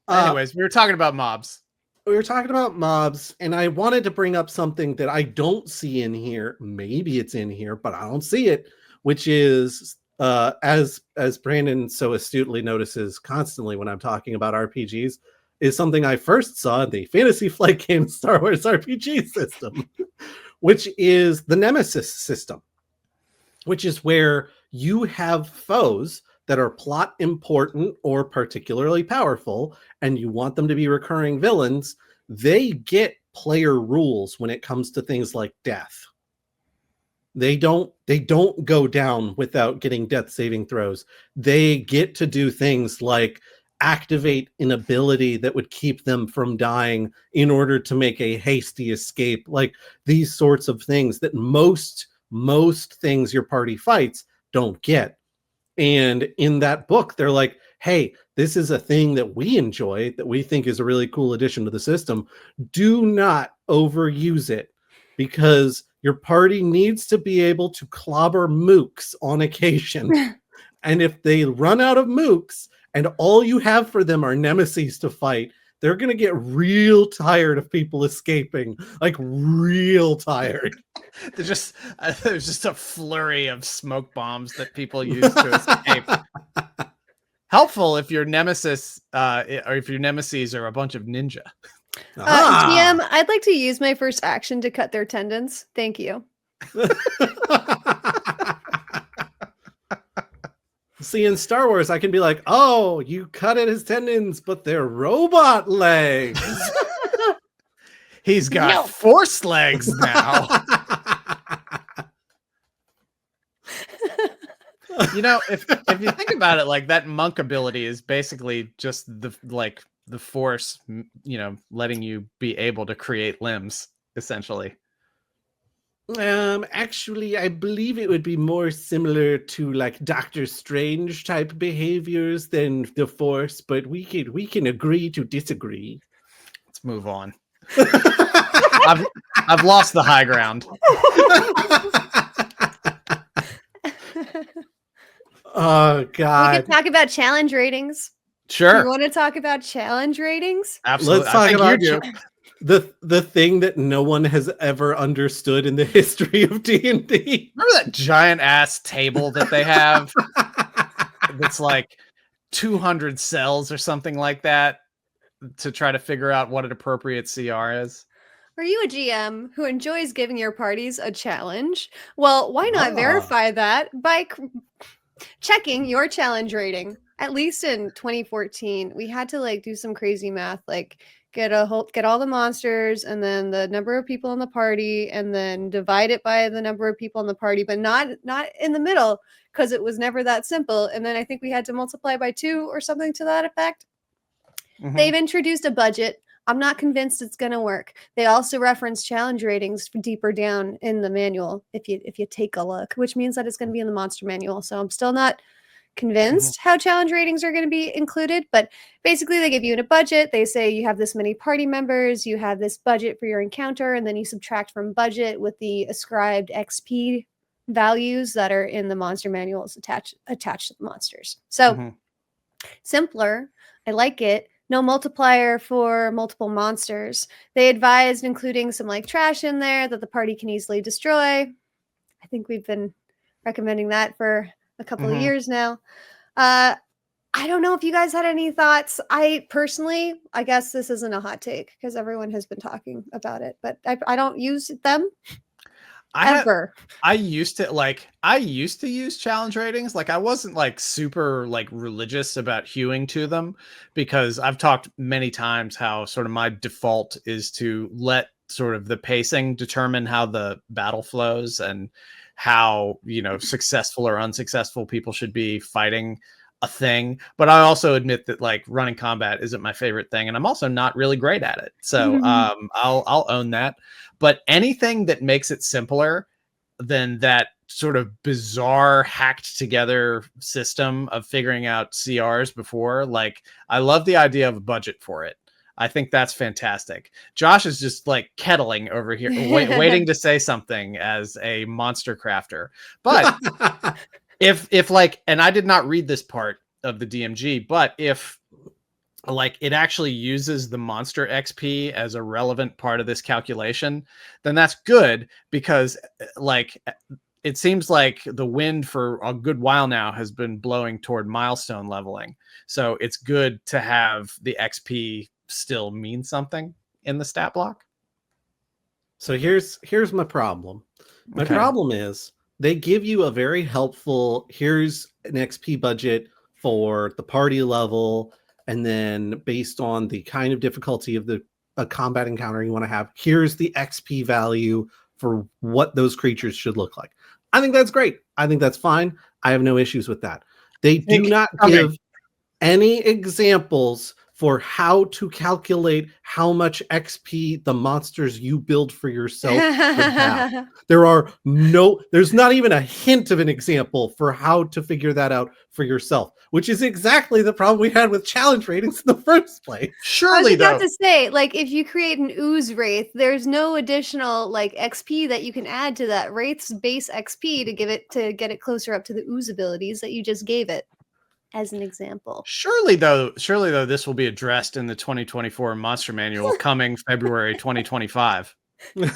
Anyways, we were talking about mobs. We were talking about mobs, and I wanted to bring up something that I don't see in here. Maybe it's in here, but I don't see it, which is as Brandon so astutely notices constantly when I'm talking about RPGs, is something I first saw in the Fantasy Flight game Star Wars RPG system, which is the Nemesis system, which is where you have foes that are plot important or particularly powerful, and you want them to be recurring villains. They get player rules when it comes to things like death. They don't go down without getting death saving throws. They get to do things like activate an ability that would keep them from dying in order to make a hasty escape. Like these sorts of things that most things your party fights don't get. And in that book, they're like, hey, this is a thing that we enjoy, that we think is a really cool addition to the system. Do not overuse it, because your party needs to be able to clobber mooks on occasion. And if they run out of mooks and all you have for them are nemesis to fight, they're going to get real tired of people escaping, like real tired. There's just a flurry of smoke bombs that people use to escape. Helpful if your nemesis or if your nemesis are a bunch of ninja. GM, I'd like to use my first action to cut their tendons. Thank you. See, in Star Wars, I can be like, oh, you cut at his tendons, but they're robot legs. He's got force legs now. You know, if you think about it, like that monk ability is basically just the force, you know, letting you be able to create limbs, essentially. Actually, I believe it would be more similar to like Doctor Strange type behaviors than the Force, but we can agree to disagree. Let's move on. I've lost the high ground. Oh God! We can talk about challenge ratings. Sure. You want to talk about challenge ratings? Absolutely. Let's talk about you do. the thing that no one has ever understood in the history of D&D. Remember that giant ass table that they have? That's like 200 cells or something like that to try to figure out what an appropriate CR is. Are you a GM who enjoys giving your parties a challenge? Well, why not verify that by checking your challenge rating? At least in 2014, we had to like do some crazy math, like get all the monsters and then the number of people in the party and then divide it by the number of people in the party, but not in the middle, because it was never that simple. And then I think we had to multiply by 2 or something to that effect. Mm-hmm. They've introduced a budget. I'm not convinced it's going to work. They also reference challenge ratings deeper down in the manual if you take a look, which means that it's going to be in the monster manual. So I'm still not convinced how challenge ratings are going to be included, but basically they give you a budget. They say you have this many party members, you have this budget for your encounter, and then you subtract from budget with the ascribed XP values that are in the monster manuals attached to the monsters. So simpler. I like it. No multiplier for multiple monsters. They advised including some like trash in there that the party can easily destroy. I think we've been recommending that for a couple of years now. I don't know if you guys had any thoughts. I personally, I guess this isn't a hot take because everyone has been talking about it, but I don't use them ever. I used to use challenge ratings. Like I wasn't like super like religious about hewing to them, because I've talked many times how sort of my default is to let sort of the pacing determine how the battle flows and how, you know, successful or unsuccessful people should be fighting a thing. But I also admit that like running combat isn't my favorite thing, and I'm also not really great at it. So I'll own that. But anything that makes it simpler than that sort of bizarre hacked together system of figuring out CRs before, like I love the idea of a budget for it. I think that's fantastic. Josh is just like kettling over here, waiting to say something as a monster crafter. But if like, and I did not read this part of the DMG, but if like it actually uses the monster XP as a relevant part of this calculation, then that's good, because like it seems like the wind for a good while now has been blowing toward milestone leveling. So it's good to have the XP still mean something in the stat block. So here's my problem. My problem is they give you a very helpful, here's an XP budget for the party level, and then based on the kind of difficulty of the a combat encounter you want to have. Here's the XP value for what those creatures should look like. I think that's great. I think that's fine. I have no issues with that. They do not give any examples for how to calculate how much XP the monsters you build for yourself would have. There's not even a hint of an example for how to figure that out for yourself, which is exactly the problem we had with challenge ratings in the first place. Surely, I was about to say, like, if you create an ooze wraith, there's no additional like XP that you can add to that wraith's base XP to get it closer up to the ooze abilities that you just gave it. As an example. Surely though, this will be addressed in the 2024 Monster Manual coming February 2025. Like,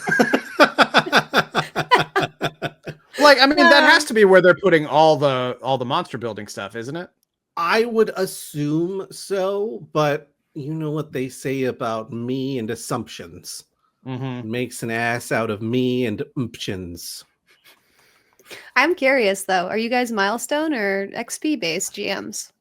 I mean, that has to be where they're putting all the monster building stuff, isn't it? I would assume so, but you know what they say about me and assumptions. Makes an ass out of me and umptions. I'm curious though. Are you guys milestone or XP based GMs?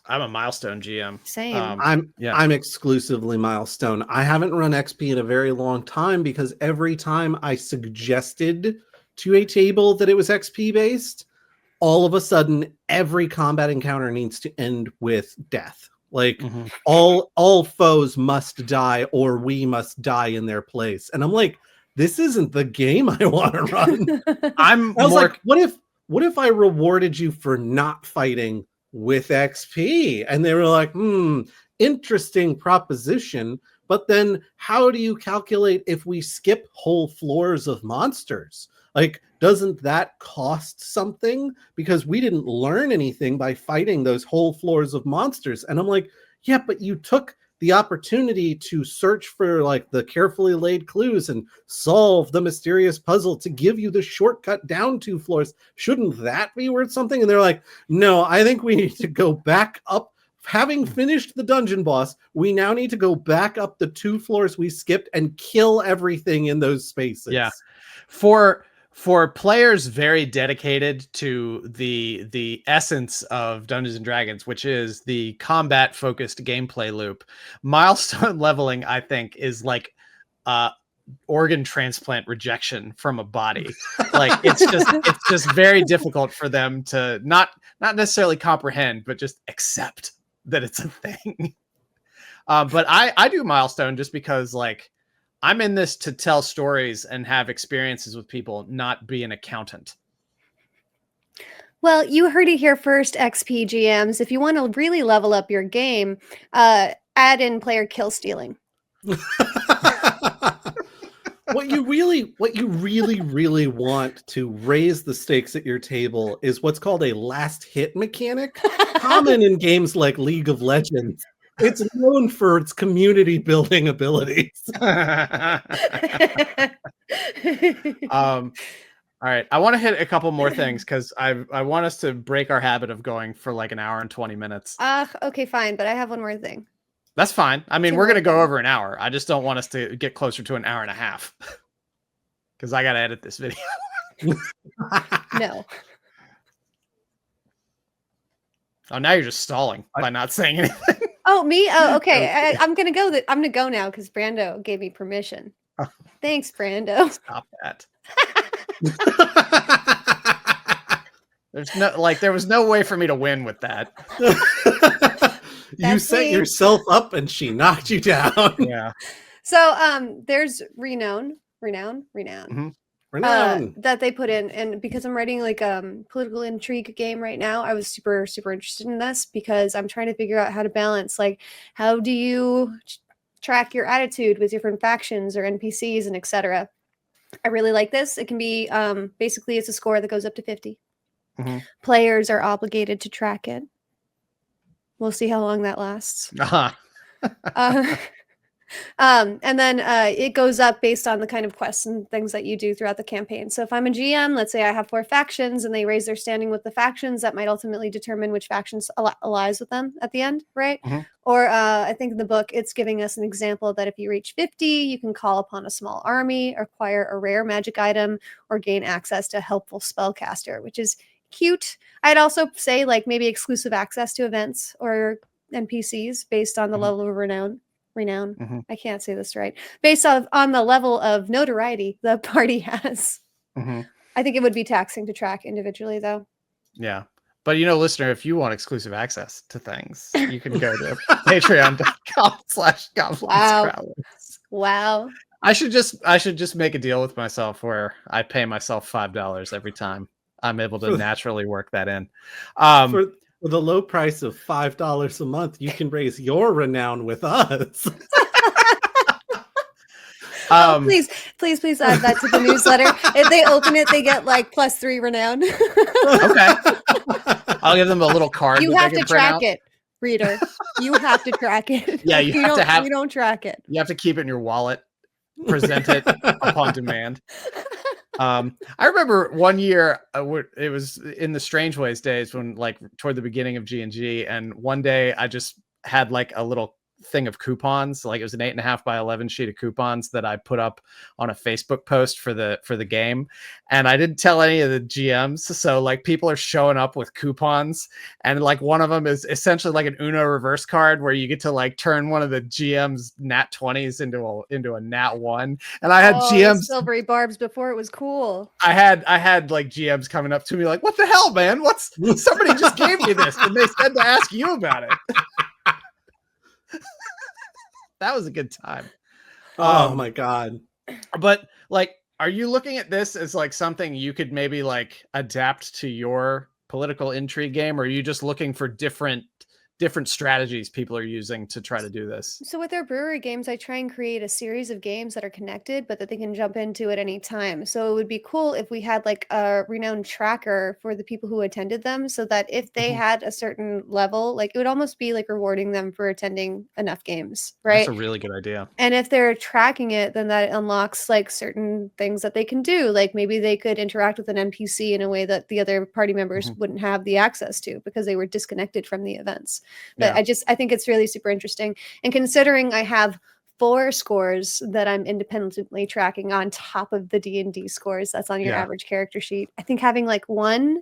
I'm a milestone GM. Same. I'm exclusively milestone. I haven't run XP in a very long time because every time I suggested to a table that it was XP based, all of a sudden every combat encounter needs to end with death. Like all foes must die or we must die in their place. And I'm like, this isn't the game I want to run. I was like, what if I rewarded you for not fighting with XP? And they were like, interesting proposition. But then how do you calculate if we skip whole floors of monsters? Like, doesn't that cost something? Because we didn't learn anything by fighting those whole floors of monsters. And I'm like, yeah, but you took the opportunity to search for like the carefully laid clues and solve the mysterious puzzle to give you the shortcut down 2 floors. Shouldn't that be worth something? And they're like, no, I think we need to go back up. Having finished the dungeon boss, we now need to go back up the 2 floors we skipped and kill everything in those spaces. Yeah. For players very dedicated to the essence of Dungeons and Dragons, which is the combat focused gameplay loop, milestone leveling, I think, is like organ transplant rejection from a body. Like it's just very difficult for them to not necessarily comprehend, but just accept that it's a thing. But I do milestone just because like I'm in this to tell stories and have experiences with people, not be an accountant. Well, you heard it here first, XP GMs. If you want to really level up your game, add in player kill stealing. What you really want to raise the stakes at your table is what's called a last hit mechanic, common in games like League of Legends. It's known for its community building abilities. All right. I want to hit a couple more things because I want us to break our habit of going for like an hour and 20 minutes. Okay, fine. But I have one more thing. That's fine. I mean, we're going to go over an hour. I just don't want us to get closer to an hour and a half because I got to edit this video. No. Oh, now you're just stalling by not saying anything. Oh, me? Oh, okay. I'm gonna go. I'm gonna go now because Brando gave me permission. Thanks, Brando. Stop that. There was no way for me to win with that. You set yourself up and she knocked you down. Yeah. So there's renown. Mm-hmm. That they put in, and because I'm writing like political intrigue game right now, I was super interested in this because I'm trying to figure out how to balance, like, how do you track your attitude with different factions or NPCs and etc. I really like this. It can be basically it's a score that goes up to 50. Mm-hmm. Players are obligated to track it. We'll see how long that lasts. And then it goes up based on the kind of quests and things that you do throughout the campaign. So if I'm a GM, let's say I have 4 factions and they raise their standing with the factions, that might ultimately determine which factions allies with them at the end, right? Mm-hmm. Or I think in the book, it's giving us an example that if you reach 50, you can call upon a small army, acquire a rare magic item, or gain access to a helpful spellcaster, which is cute. I'd also say like maybe exclusive access to events or NPCs based on the level of renown. Renown. Mm-hmm. I can't say this right. Based on the level of notoriety the party has. Mm-hmm. I think it would be taxing to track individually, though. Yeah. But listener, if you want exclusive access to things, you can go to patreon.com/Goblins Wow. Growlers. Wow. I should just make a deal with myself where I pay myself $5 every time I'm able to naturally work that in. For the low price of $5 a month, you can raise your renown with us. Please add that to the newsletter. If they open it, they get like +3 renown. Okay. I'll give them a little card. You have to track it, reader. You have to track it. Yeah, you don't track it. You have to keep it in your wallet. Present it upon demand. I remember one year it was in the Strange Ways days when toward the beginning of G&G, and one day I just had a little thing of coupons. It was an 8.5 by 11 sheet of coupons that I put up on a Facebook post for the game, and I didn't tell any of the GMs. So people are showing up with coupons, and one of them is essentially an Uno reverse card where you get to turn one of the GM's nat 20s into a nat 1. And I had GMs silvery barbs before it was cool. I had GMs coming up to me what the hell, man? Somebody just gave me this and they said to ask you about it. That was a good time. Oh my God. But are you looking at this as something you could maybe adapt to your political intrigue game, or are you just looking for different strategies people are using to try to do this? So with our brewery games, I try and create a series of games that are connected, but that they can jump into at any time. So it would be cool if we had a renowned tracker for the people who attended them, so that if they had a certain level, it would almost be rewarding them for attending enough games, right? That's a really good idea. And if they're tracking it, then that unlocks certain things that they can do. Maybe they could interact with an NPC in a way that the other party members wouldn't have the access to because they were disconnected from the events. But yeah. I think it's really super interesting. And considering I have 4 scores that I'm independently tracking on top of the D&D scores that's on your average character sheet, I think having 1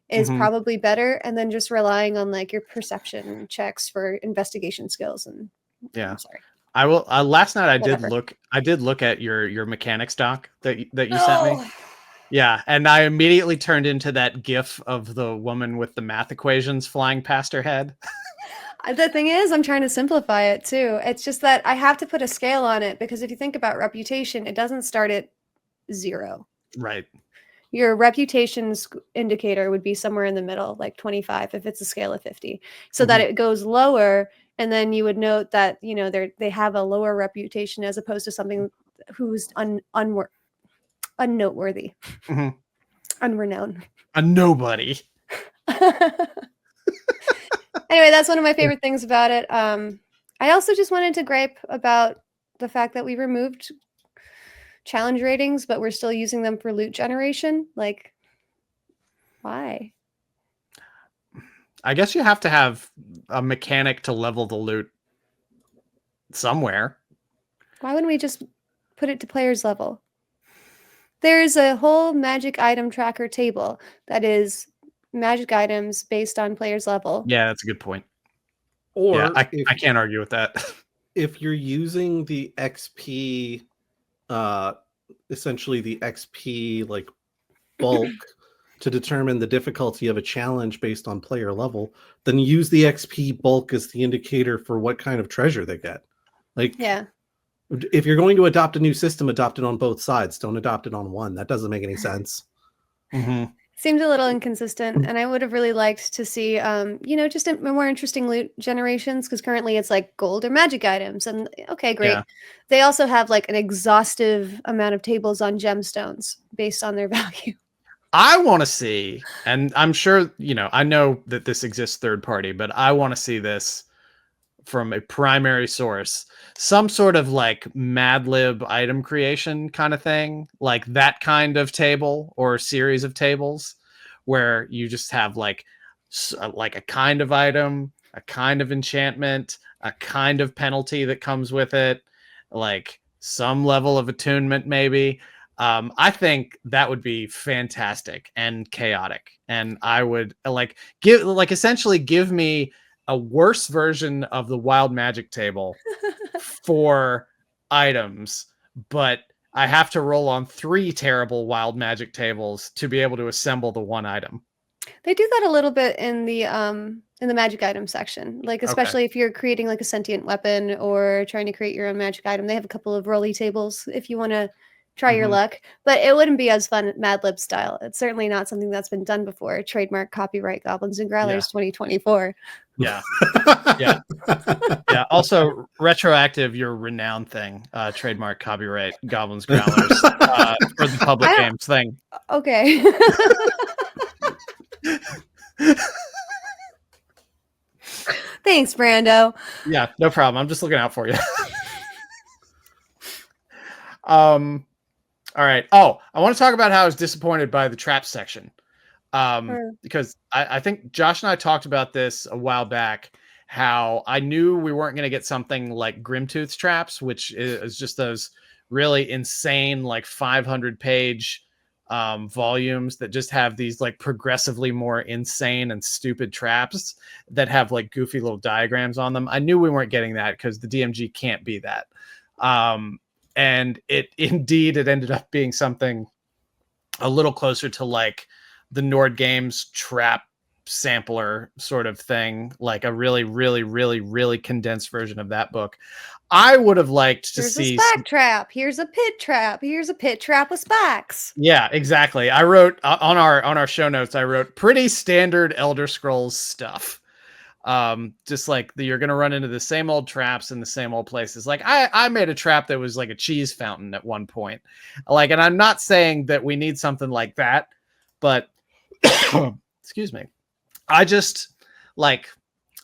is probably better, and then just relying on your perception checks for investigation skills. And yeah, I'm sorry. I will. Last night I did look at your mechanics doc that you sent me. Yeah, and I immediately turned into that GIF of the woman with the math equations flying past her head. The thing is, I'm trying to simplify it too. It's just that I have to put a scale on it, because if you think about reputation, it doesn't start at 0. Right. Your reputation indicator would be somewhere in the middle, 25 if it's a scale of 50, so that it goes lower, and then you would note that they have a lower reputation as opposed to something who's unnoteworthy, unrenowned, a nobody. Anyway, that's one of my favorite things about it. I also just wanted to gripe about the fact that we removed challenge ratings, but we're still using them for loot generation. Why? I guess you have to have a mechanic to level the loot somewhere. Why wouldn't we just put it to player's level? There's a whole magic item tracker table that is magic items based on player's level. Yeah, that's a good point. Or I can't argue with that. If you're using the XP, essentially the XP bulk to determine the difficulty of a challenge based on player level, then use the XP bulk as the indicator for what kind of treasure they get. If you're going to adopt a new system, adopt it on both sides. Don't adopt it on one. That doesn't make any sense. Seemed a little inconsistent, and I would have really liked to see, just more interesting loot generations, because currently it's gold or magic items, and okay, great. Yeah. They also have an exhaustive amount of tables on gemstones based on their value. I want to see, and I'm sure, I know that this exists third party, but I want to see this from a primary source, some sort of Mad Lib item creation kind of thing, that kind of table or series of tables where you just have a kind of item, a kind of enchantment, a kind of penalty that comes with it, some level of attunement maybe. I think that would be fantastic and chaotic, and I would essentially give me a worse version of the wild magic table 4 items, but I have to roll on 3 terrible wild magic tables to be able to assemble the 1 item. They do that a little bit in the magic item section, like especially if you're creating like a sentient weapon or trying to create your own magic item. They have a couple of rolly tables if you want to try your luck, but it wouldn't be as fun Mad Lib style. It's certainly not something that's been done before. Trademark, copyright, Goblins and Growlers 2024. Yeah. Yeah. Yeah. Also, retroactive, your renowned thing, trademark, copyright, Goblins, Growlers, for the public games thing. Okay. Thanks, Brando. Yeah, no problem. I'm just looking out for you. All right. Oh, I want to talk about how I was disappointed by the trap section. Because I think Josh and I talked about this a while back, how I knew we weren't going to get something like Grimtooth's traps, which is just those really insane, like 500-page volumes that just have these like progressively more insane and stupid traps that have like goofy little diagrams on them. I knew we weren't getting that because the DMG can't be that. And it ended up being something a little closer to like the Nord Games trap sampler sort of thing, like a really, really, really, really condensed version of that book. I would have liked to see a spack trap. Here's a pit trap. Here's a pit trap with spacks. Yeah, exactly. I wrote on our show notes, I wrote pretty standard Elder Scrolls stuff. Just like you're gonna run into the same old traps in the same old places. Like I made a trap that was like a cheese fountain at one point. Like, and I'm not saying that we need something like that, but excuse me. I just like,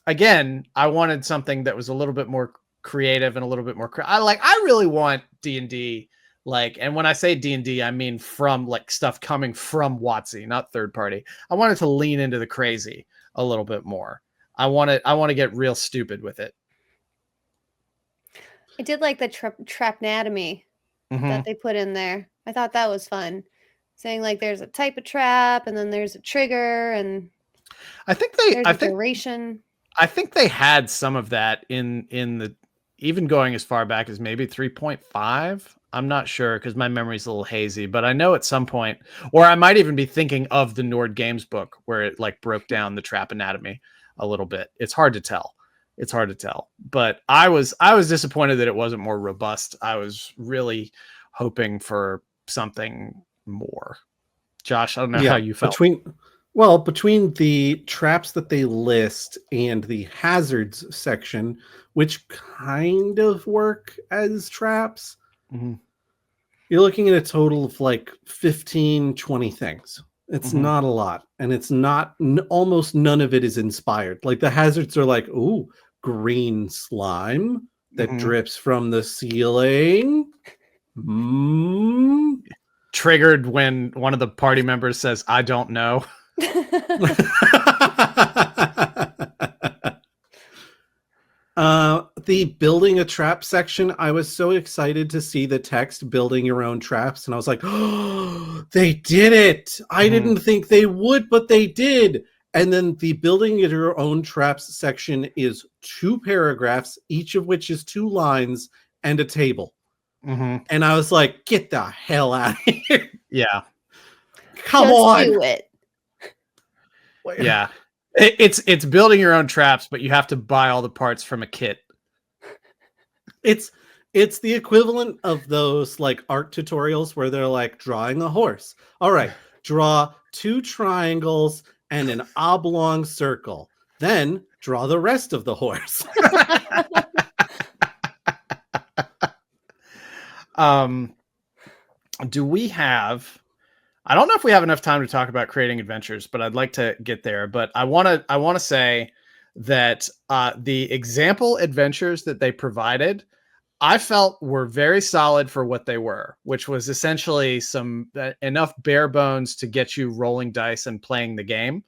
again, I wanted something that was a little bit more creative and a little bit more I really want D&D, like, and when I say D&D, I mean from like stuff coming from WotC, not third party. I wanted to lean into the crazy a little bit more. I want to get real stupid with it. I did like the trapnatomy that they put in there. I thought that was fun. Saying like there's a type of trap and then there's a trigger and I think duration. I think they had some of that in the, even going as far back as maybe 3.5. I'm not sure because my memory's a little hazy, but I know at some point, or I might even be thinking of the Nord Games book where it like broke down the trap anatomy a little bit. It's hard to tell. But I was disappointed that it wasn't more robust. I was really hoping for something more. Josh, I don't know how you felt. Between the traps that they list and the hazards section, which kind of work as traps, you're looking at a total of like 15, 20 things. It's not a lot. And it's not, almost none of it is inspired. Like the hazards are like, ooh, green slime that drips from the ceiling. Triggered when one of the party members says, I don't know. The building a trap section, I was so excited to see the text building your own traps, and I was like, oh, they did it. I didn't think they would, but they did. And then the building your own traps section is 2 paragraphs, each of which is 2 lines and a table. And I was like, get the hell out of here. Yeah. Come on. Do it. Yeah. It's building your own traps, but you have to buy all the parts from a kit. It's the equivalent of those like art tutorials where they're like drawing a horse. All right, draw 2 triangles and an oblong circle. Then draw the rest of the horse. Do we have, I don't know if we have enough time to talk about creating adventures, but I'd like to get there. But I want to say that the example adventures that they provided, I felt were very solid for what they were, which was essentially some enough bare bones to get you rolling dice and playing the game.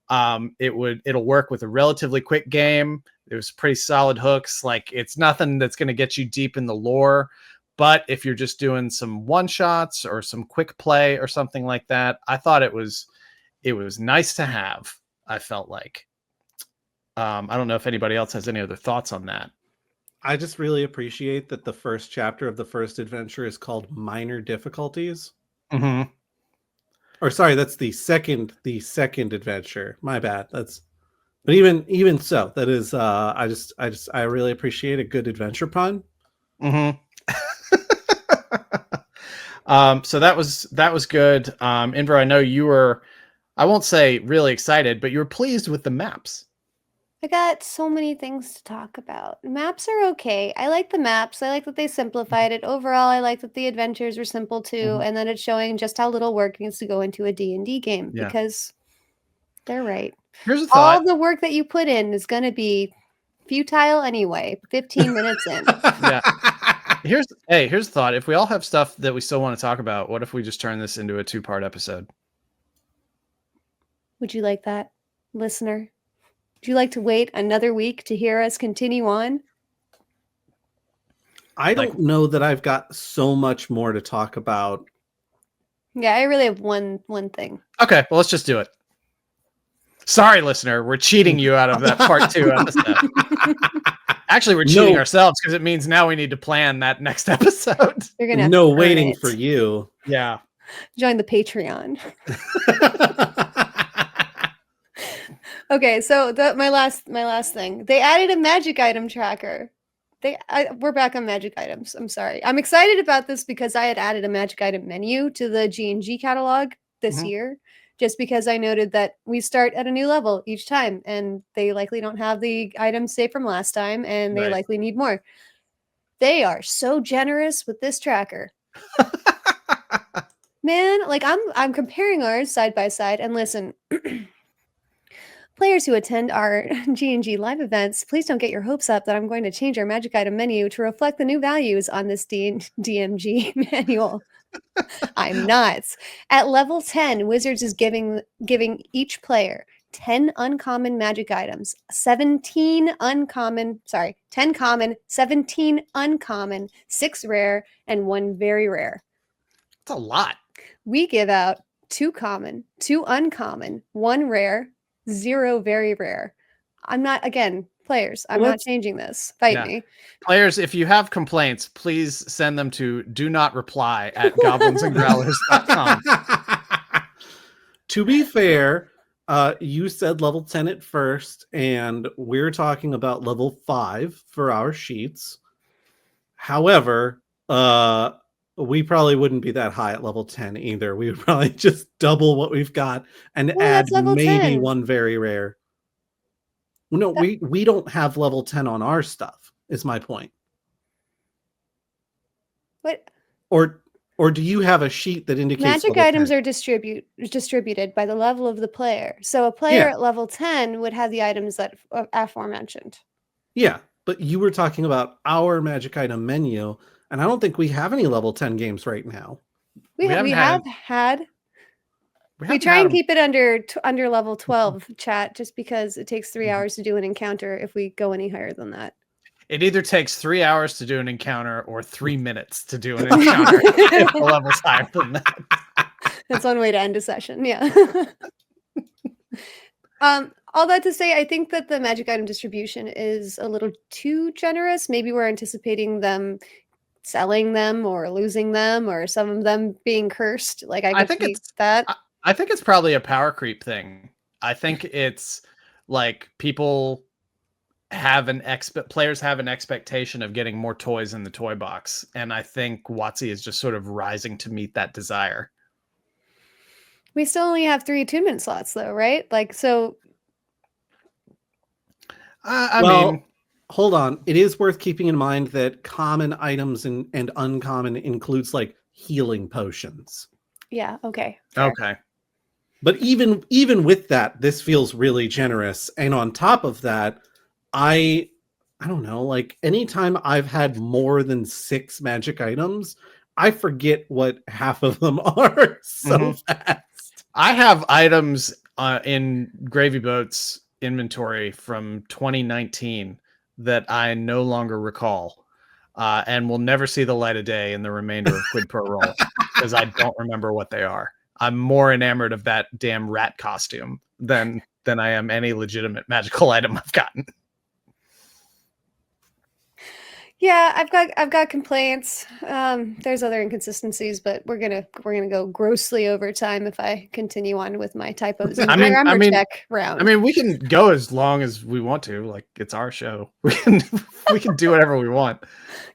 It'll work with a relatively quick game. It was pretty solid hooks. Like it's nothing that's going to get you deep in the lore. But if you're just doing some one shots or some quick play or something like that, I thought it was nice to have. I felt like, I don't know if anybody else has any other thoughts on that. I just really appreciate that the first chapter of the first adventure is called Minor Difficulties. Mm-hmm. Or sorry, that's the second adventure. My bad. But even so, that is I really appreciate a good adventure pun. Mm-hmm. So that was good. Inver, I know you were, I won't say really excited, but you were pleased with the maps. I got so many things to talk about. Maps are okay. I like the maps. I like that they simplified it. Overall, I like that the adventures were simple too, and that it's showing just how little work needs to go into a D&D game because they're right. Here's a thought. All the work that you put in is going to be futile anyway. 15 minutes in. Yeah. Here's a thought. If we all have stuff that we still want to talk about, what if we just turn this into a 2-part episode? Would you like that, listener? Would you like to wait another week to hear us continue on? I don't know that I've got so much more to talk about. Yeah, I really have one thing. Okay, well, let's just do it. Sorry, listener, we're cheating you out of that part 2 episode. Actually, we're cheating ourselves because it means now we need to plan that next episode. You're gonna have waiting for you. Yeah. Join the Patreon. Okay, so my last thing. They added a magic item tracker. We're back on magic items. I'm sorry. I'm excited about this because I had added a magic item menu to the G&G catalog this year, just because I noted that we start at a new level each time, and they likely don't have the items saved from last time, and they likely need more. They are so generous with this tracker. Man, like I'm comparing ours side by side, and listen. Players who attend our G&G live events, please don't get your hopes up that I'm going to change our magic item menu to reflect the new values on this DMG manual. I'm not. At level 10, Wizards is giving each player 10 uncommon magic items, 10 common, 17 uncommon, 6 rare, and 1 very rare. That's a lot. We give out 2 common, 2 uncommon, 1 rare, 0 very rare. I'm not, again, players, I'm not changing this. Fight me. Players, if you have complaints, please send them to do not reply at goblinsandgrowlers.com. To be fair, you said level 10 at first, and we're talking about level 5 for our sheets. However, we probably wouldn't be that high at level 10 either. We would probably just double what we've got and add maybe 10. 1 very rare. No, we don't have level 10 on our stuff, is my point. What? Or do you have a sheet that indicates magic items are distributed by the level of the player? So a player at level 10 would have the items that aforementioned. Yeah, but you were talking about our magic item menu, and I don't think we have any level 10 games right now. We have had. We try and keep it under level 12 chat, just because it takes 3 hours to do an encounter if we go any higher than that. It either takes 3 hours to do an encounter or 3 minutes to do an encounter if the level's higher than that. That's one way to end a session, yeah. All that to say, I think that the magic item distribution is a little too generous. Maybe we're anticipating them selling them or losing them, or some of them being cursed. Like I think it's that. I think it's probably a power creep thing. I think it's like players have an expectation of getting more toys in the toy box, and I think WotC is just sort of rising to meet that desire. We still only have 3 attunement slots, though, right? Like, so. I mean, hold on. It is worth keeping in mind that common items and uncommon includes like healing potions. Yeah. Okay. Fair. Okay. But even with that, this feels really generous. And on top of that, I don't know, like anytime I've had more than 6 magic items, I forget what half of them are so fast. I have items in Gravy Boat's inventory from 2019 that I no longer recall and will never see the light of day in the remainder of Quid Pro Roll because I don't remember what they are. I'm more enamored of that damn rat costume than I am any legitimate magical item I've gotten. Yeah, I've got complaints. There's other inconsistencies, but we're gonna go grossly over time if I continue on with my typos and grammar check round. I mean, we can go as long as we want to. Like, it's our show. We can do whatever we want.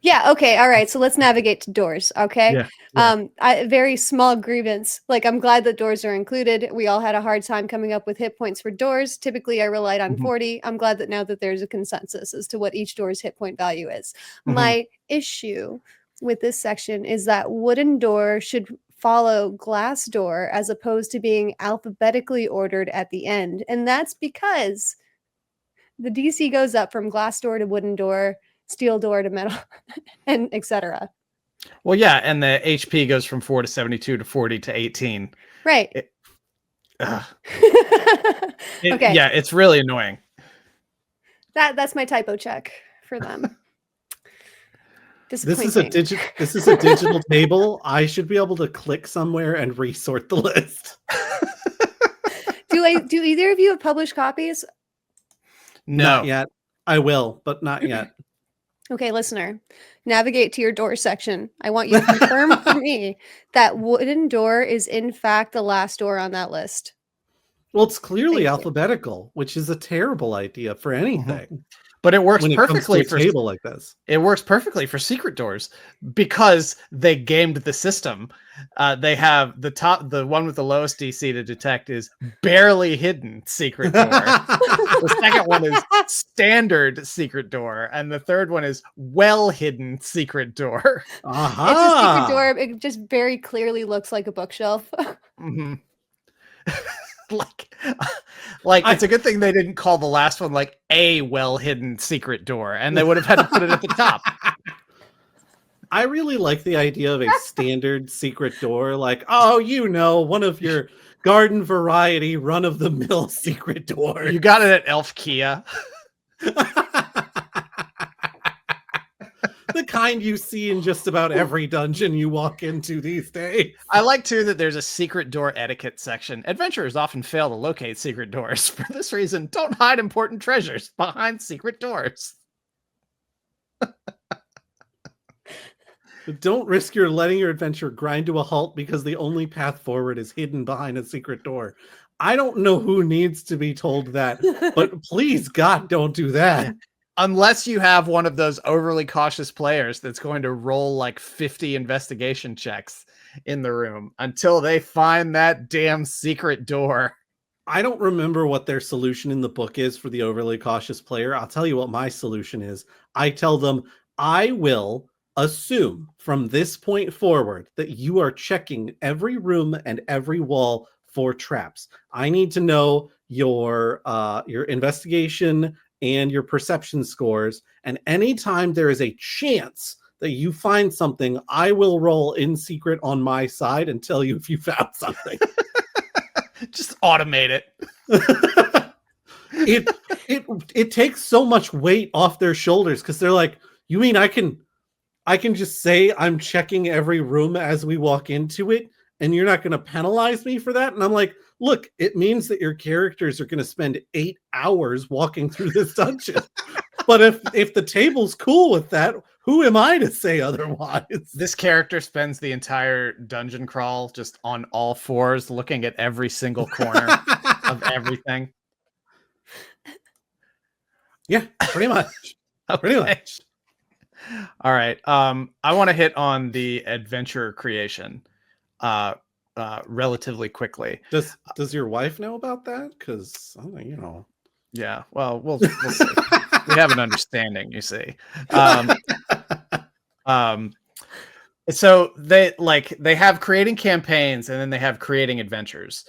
Yeah. Okay. All right. So let's navigate to doors. Okay. Yeah. Very small grievance. Like, I'm glad that doors are included. We all had a hard time coming up with hit points for doors. Typically, I relied on 40. I'm glad that now that there's a consensus as to what each door's hit point value is. My issue with this section is that wooden door should follow glass door as opposed to being alphabetically ordered at the end. And that's because the DC goes up from glass door to wooden door, steel door to metal, and etc. Well, yeah, and the HP goes from 4 to 72 to 40 to 18. Right. Okay. Yeah, it's really annoying. That's my typo check for them. This is a digital table. I should be able to click somewhere and resort the list. Do either of you have published copies? No. Not yet. I will, but not yet. Okay, listener, navigate to your door section. I want you to confirm for me that wooden door is in fact the last door on that list. Well, it's clearly alphabetical, which is a terrible idea for anything. But it works when perfectly it comes to a table like this. It works perfectly for secret doors because they gamed the system. They have the one with the lowest DC to detect is barely hidden secret door. The second one is standard secret door, and the third one is well hidden secret door. It's a secret door. It just very clearly looks like a bookshelf. Like it's a good thing they didn't call the last one like a well-hidden secret door, and they would have had to put it at the top. I really like the idea of a standard secret door, like, one of your garden variety run-of-the-mill secret door. You got it at Elf Kia. The kind you see in just about every dungeon you walk into these days. I like, too, that there's a secret door etiquette section. Adventurers often fail to locate secret doors. For this reason, don't hide important treasures behind secret doors. Don't risk letting your adventure grind to a halt because the only path forward is hidden behind a secret door. I don't know who needs to be told that, but please, God, don't do that. Unless you have one of those overly cautious players that's going to roll like 50 investigation checks in the room until they find that damn secret door. I don't remember what their solution in the book is for the overly cautious player. I'll tell you what my solution is. I tell them, I will assume from this point forward that you are checking every room and every wall for traps. I need to know your investigation and your perception scores, and anytime there is a chance that you find something, I will roll in secret on my side and tell you if you found something. Just automate it. It takes so much weight off their shoulders because they're like, you mean I can just say I'm checking every room as we walk into it, and you're not going to penalize me for that? And I'm like, look, it means that your characters are going to spend 8 hours walking through this dungeon. But if the table's cool with that, who am I to say otherwise? This character spends the entire dungeon crawl just on all fours, looking at every single corner of everything. Yeah, pretty much. Okay. Pretty much. All right. I want to hit on the adventure creation relatively quickly. Does your wife know about that? Because Yeah. Well, we'll see. We have an understanding, you see. So they have creating campaigns, and then they have creating adventures,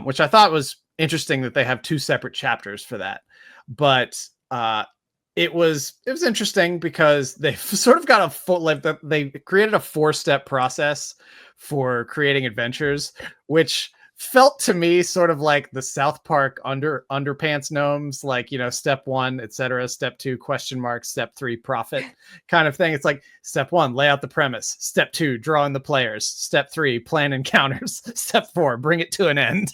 which I thought was interesting that they have 2 separate chapters for that. But it was interesting because they've sort of got they created a 4-step process for creating adventures, which felt to me sort of like the South Park underpants gnomes, like, step 1, etc. Step 2, ? Step 3, profit kind of thing. It's like step 1, lay out the premise. Step 2, draw in the players. Step 3, plan encounters. Step 4, bring it to an end.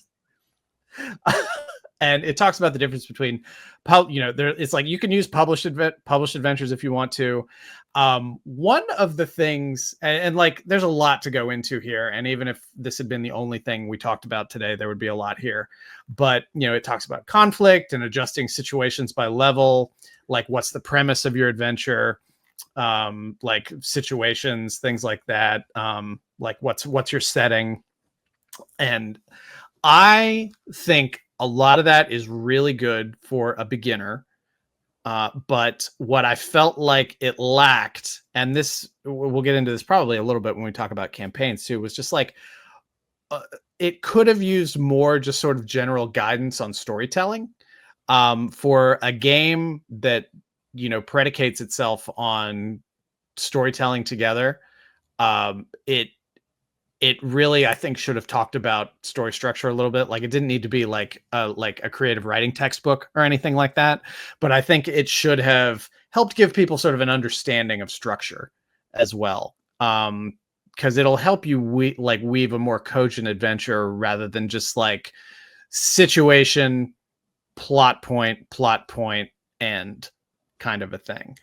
And it talks about the difference between, it's like you can use published adventures if you want to. One of the things, and like, there's a lot to go into here. And even if this had been the only thing we talked about today, there would be a lot here. But, it talks about conflict and adjusting situations by level, like what's the premise of your adventure, like situations, things like that. Like what's your setting. And I think a lot of that is really good for a beginner. But what I felt like it lacked, and this, we'll get into this probably a little bit when we talk about campaigns too, was just like, it could have used more just sort of general guidance on storytelling. For a game that, predicates itself on storytelling together. It really, I think, should have talked about story structure a little bit. Like, it didn't need to be like a creative writing textbook or anything like that. But I think it should have helped give people sort of an understanding of structure as well. Because it'll help you weave a more cogent adventure rather than just like situation, plot point, and kind of a thing.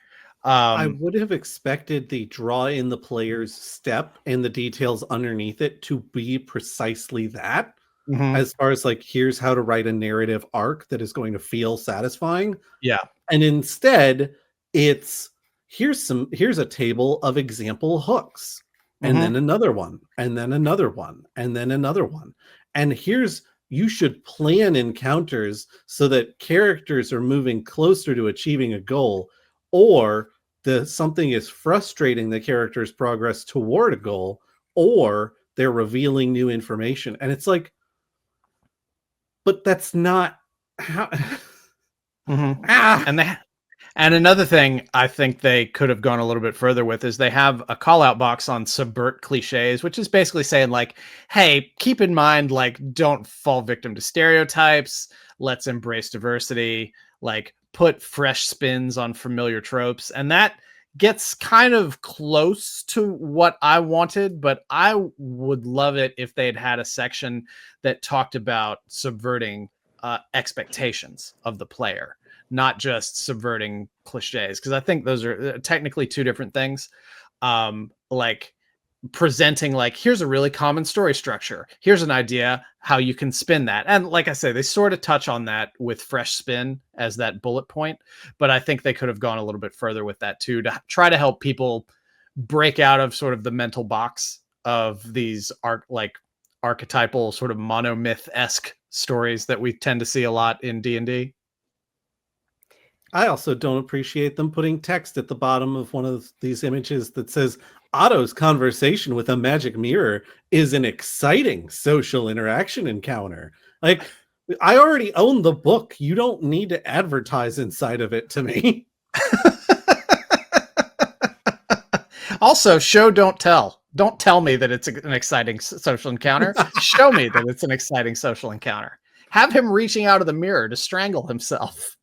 I would have expected the draw in the player's step and the details underneath it to be precisely that. Mhm. As far as like, here's how to write a narrative arc that is going to feel satisfying. Yeah. And instead, it's here's a table of example hooks, and then another one, and then another one, and then another one. And you should plan encounters so that characters are moving closer to achieving a goal, or something is frustrating the character's progress toward a goal, or they're revealing new information. And it's like, but that's not how. And another thing I think they could have gone a little bit further with is they have a call out box on subvert cliches, which is basically saying like, hey, keep in mind, like, don't fall victim to stereotypes. Let's embrace diversity, like put fresh spins on familiar tropes. And that gets kind of close to what I wanted, but I would love it if they'd had a section that talked about subverting expectations of the player, not just subverting cliches, because I think those are technically two different things. Like presenting like, here's a really common story structure, here's an idea how you can spin that, and like I say, they sort of touch on that with fresh spin as that bullet point, but I think they could have gone a little bit further with that too, to try to help people break out of sort of the mental box of these archetypal sort of monomyth-esque stories that we tend to see a lot in D&D. I also don't appreciate them putting text at the bottom of one of these images that says Otto's conversation with a magic mirror is an exciting social interaction encounter. Like, I already own the book. You don't need to advertise inside of it to me. Also, show, don't tell. Don't tell me that it's an exciting social encounter. Show me that it's an exciting social encounter. Have him reaching out of the mirror to strangle himself.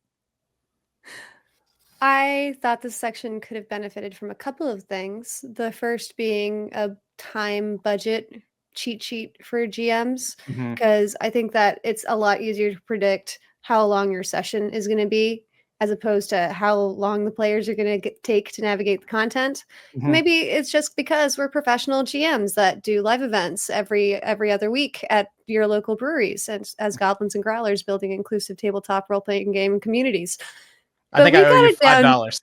I thought this section could have benefited from a couple of things. The first being a time budget cheat sheet for GMs, because I think that it's a lot easier to predict how long your session is going to be, as opposed to how long the players are going to take to navigate the content. Maybe it's just because we're professional GMs that do live events every other week at your local breweries, and as Goblins and Growlers, building inclusive tabletop role-playing game communities. I think I owe you $5.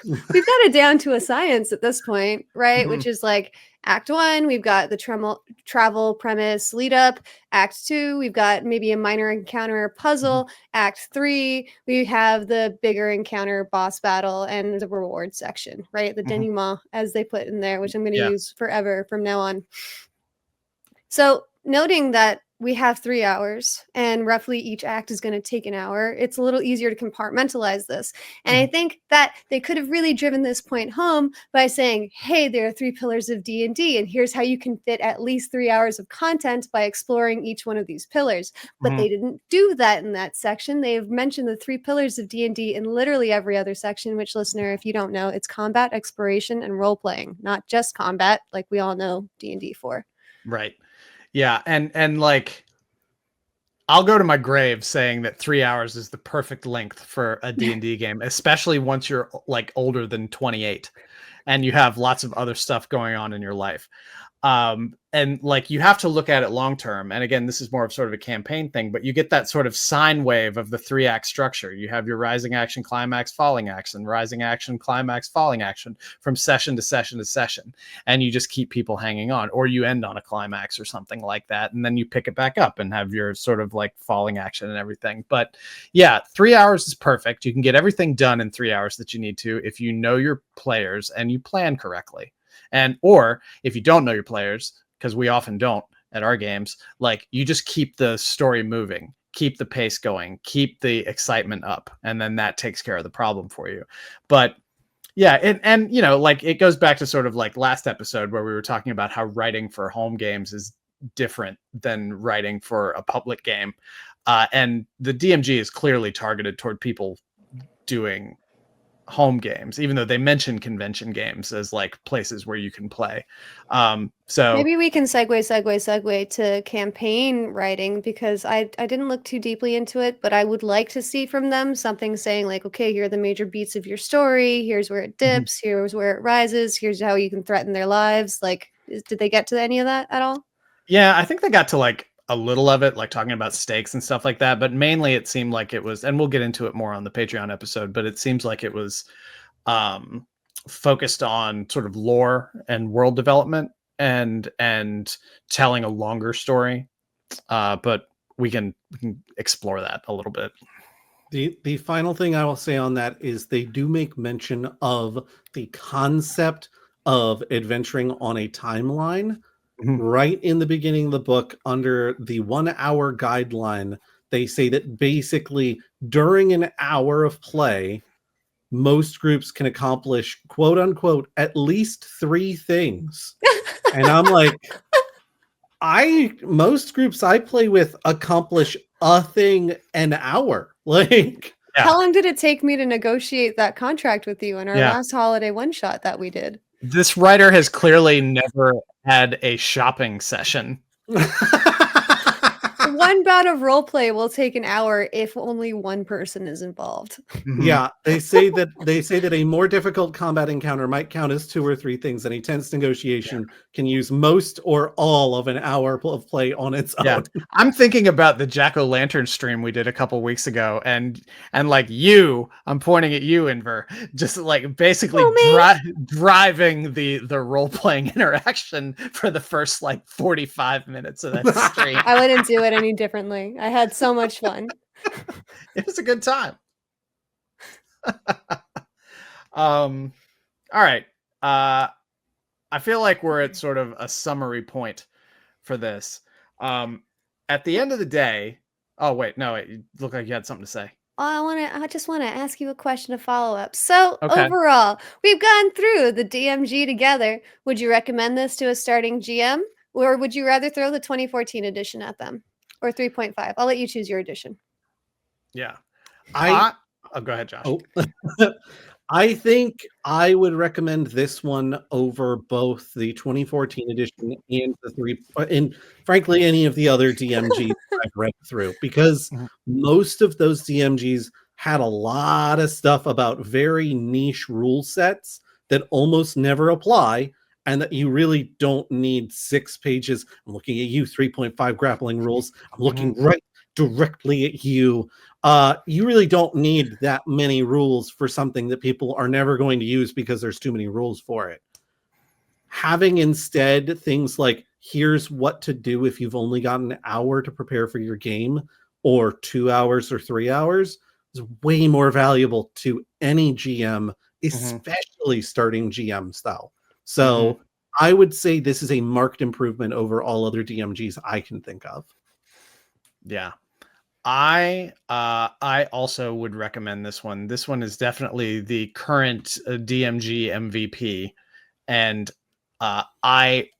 We've got it down to a science at this point, right? Which is like Act 1, we've got the travel premise lead up. Act 2, we've got maybe a minor encounter or puzzle. Act 3, we have the bigger encounter boss battle and the reward section, right? The denouement, as they put in there, which I'm going to use forever from now on. So noting that we have 3 hours and roughly each act is going to take an hour, it's a little easier to compartmentalize this. And I think that they could have really driven this point home by saying, hey, there are 3 pillars of D&D, and here's how you can fit at least 3 hours of content by exploring each one of these pillars. But they didn't do that in that section. They've mentioned the 3 pillars of D&D in literally every other section, which, listener, if you don't know, it's combat, exploration, and role-playing, not just combat, like we all know D&D for. Right. Yeah, and like, I'll go to my grave saying that 3 hours is the perfect length for a D&D game, especially once you're like older than 28. and you have lots of other stuff going on in your life. And like you have to look at it long term. And again, this is more of sort of a campaign thing, but you get that sort of sine wave of the 3-act structure. You have your rising action, climax, falling action, rising action, climax, falling action from session to session to session. And you just keep people hanging on, or you end on a climax or something like that. And then you pick it back up and have your sort of like falling action and everything. But yeah, 3 hours is perfect. You can get everything done in 3 hours that you need to if you know your players and you plan correctly. And or if you don't know your players, because we often don't at our games, like you just keep the story moving, keep the pace going, keep the excitement up, and then that takes care of the problem for you. But yeah, and you know, like it goes back to sort of like last episode where we were talking about how writing for home games is different than writing for a public game. And the DMG is clearly targeted toward people doing home games, even though they mention convention games as like places where you can play. So maybe we can segue to campaign writing, because I didn't look too deeply into it, but I would like to see from them something saying like, okay, here are the major beats of your story. Here's where it dips. Here's where it rises. Here's how you can threaten their lives. Like, did they get to any of that at all? yeah, I think they got to like a little of it, like talking about stakes and stuff like that. But mainly it seemed like it was, and we'll get into it more on the Patreon episode, but it seems like it was focused on sort of lore and world development and telling a longer story. But we can explore that a little bit. The final thing I will say on that is they do make mention of the concept of adventuring on a timeline. Right in the beginning of the book, under the 1 hour guideline, they say that basically during an hour of play, most groups can accomplish, quote unquote, at least 3 things. And I'm like, most groups I play with accomplish a thing an hour. Like, yeah. How long did it take me to negotiate that contract with you in our last holiday one shot that we did? This writer has clearly never had a shopping session. One bout of role play will take an hour if only one person is involved. Yeah, they say that a more difficult combat encounter might count as 2 or 3 things, and a tense negotiation can use most or all of an hour of play on its own. I'm thinking about the Jack-o'-lantern stream we did a couple weeks ago, and like I'm pointing at you, Inver, just like basically driving the role-playing interaction for the first like 45 minutes of that stream. I wouldn't do it any differently. I had so much fun. It was a good time. All right. I feel like we're at sort of a summary point for this. At the end of the day, oh wait, no, it looked like you had something to say. I just want to ask you a question to follow up. So overall, we've gone through the DMG together. Would you recommend this to a starting GM, or would you rather throw the 2014 edition at them, or 3.5? I'll let you choose your edition. Yeah. Go ahead, Josh. I think I would recommend this one over both the 2014 edition and frankly, any of the other DMGs I've read through, because most of those DMGs had a lot of stuff about very niche rule sets that almost never apply, and that you really don't need 6 pages. I'm looking at you, 3.5 grappling rules. I'm looking right directly at you. You really don't need that many rules for something that people are never going to use because there's too many rules for it. Having instead things like, here's what to do if you've only got an hour to prepare for your game, or 2 hours or 3 hours, is way more valuable to any GM, especially starting GMs though. So I would say this is a marked improvement over all other DMGs I can think of. Yeah. I also would recommend this one. This one is definitely the current DMG MVP, and I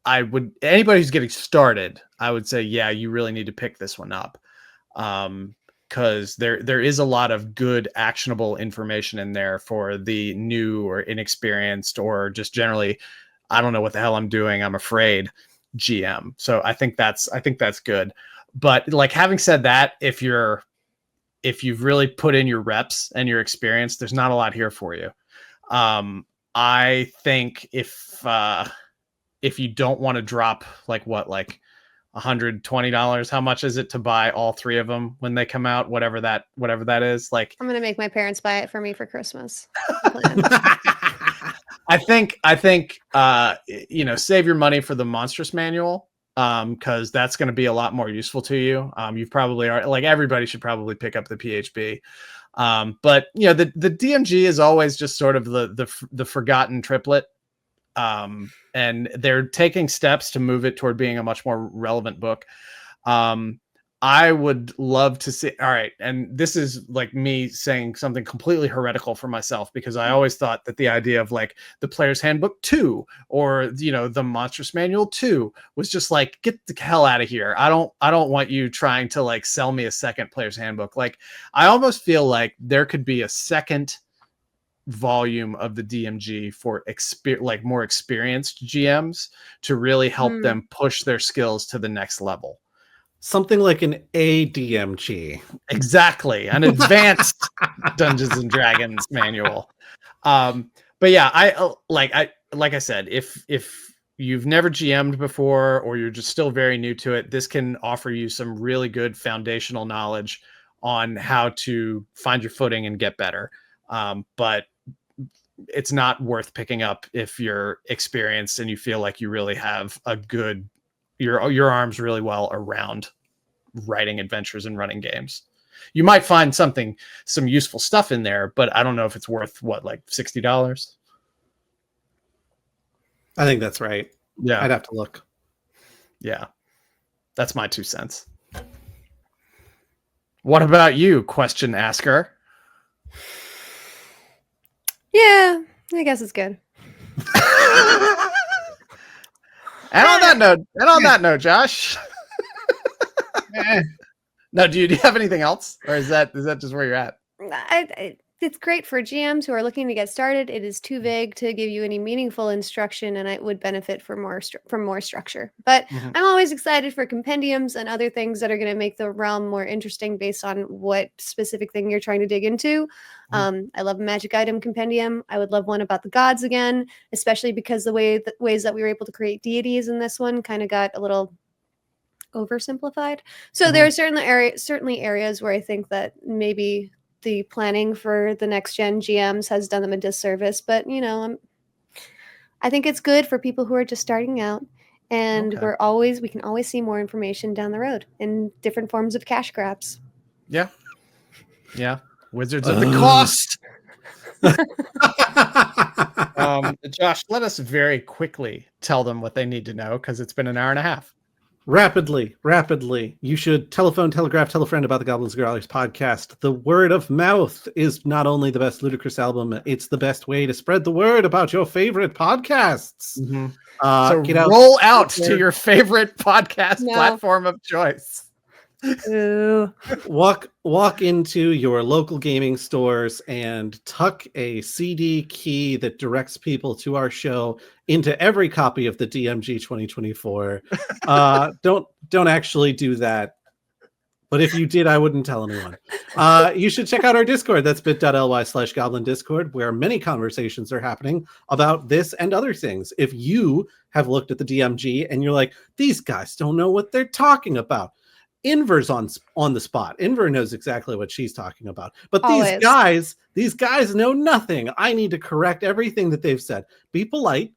would, anybody who's getting started, I would say, yeah, you really need to pick this one up, because there is a lot of good actionable information in there for the new or inexperienced, or just generally, I don't know what the hell I'm doing, I'm afraid GM. So I think that's good. But like, having said that, if you've really put in your reps and your experience, there's not a lot here for you. I think if you don't want to drop like $120, how much is it to buy all 3 of them when they come out? Whatever that is. Like, I'm gonna make my parents buy it for me for Christmas. I think save your money for the Monstrous Manual, because that's going to be a lot more useful to you. You've probably like everybody should probably pick up the PHB. But the DMG is always just sort of the forgotten triplet. And they're taking steps to move it toward being a much more relevant book. I would love to see. All right. And this is like me saying something completely heretical for myself, because I always thought that the idea of like the Player's Handbook 2 or, the Monstrous Manual 2 was just like, get the hell out of here. I don't want you trying to like sell me a second Player's Handbook. Like, I almost feel like there could be a second volume of the DMG for more experienced GMs to really help them push their skills to the next level. Something like an ADMG. Exactly. An advanced Dungeons and Dragons manual. But yeah, like I said, if you've never GM'd before, or you're just still very new to it, this can offer you some really good foundational knowledge on how to find your footing and get better. But it's not worth picking up if you're experienced and you feel like you really have your arms really well around writing adventures and running games. You might find some useful stuff in there, but I don't know if it's worth like $60. I think that's right. Yeah. I'd have to look. Yeah. That's my 2 cents. What about you, question asker? Yeah, I guess it's good. And on that note, Josh. No, do you have anything else, or is that just where you're at? It's great for GMs who are looking to get started. It is too vague to give you any meaningful instruction, and it would benefit from more structure. But I'm always excited for compendiums and other things that are going to make the realm more interesting based on what specific thing you're trying to dig into. I love a magic item compendium. I would love one about the gods again, especially because the ways that we were able to create deities in this one kind of got a little oversimplified. So there are certainly areas where I think that maybe the planning for the next gen GMs has done them a disservice, but I think it's good for people who are just starting out, and we can always see more information down the road in different forms of cash grabs. Yeah. Wizards of the Coast. Josh, let us very quickly tell them what they need to know, because it's been an hour and a half. Rapidly. You should telephone, telegraph, tell a friend about the Goblins and Growlers podcast. The word of mouth is not only the best Ludicrous album, it's the best way to spread the word about your favorite podcasts. So roll out to your favorite podcast platform of choice. Walk into your local gaming stores and tuck a CD key that directs people to our show into every copy of the DMG 2024. Don't actually do that. But if you did, I wouldn't tell anyone. You should check out our Discord. That's bit.ly/Goblin Discord, where many conversations are happening about this and other things. If you have looked at the DMG and you're like, these guys don't know what they're talking about, Inver's on the spot. Inver knows exactly what she's talking about. But these guys know nothing. I need to correct everything that they've said. Be polite.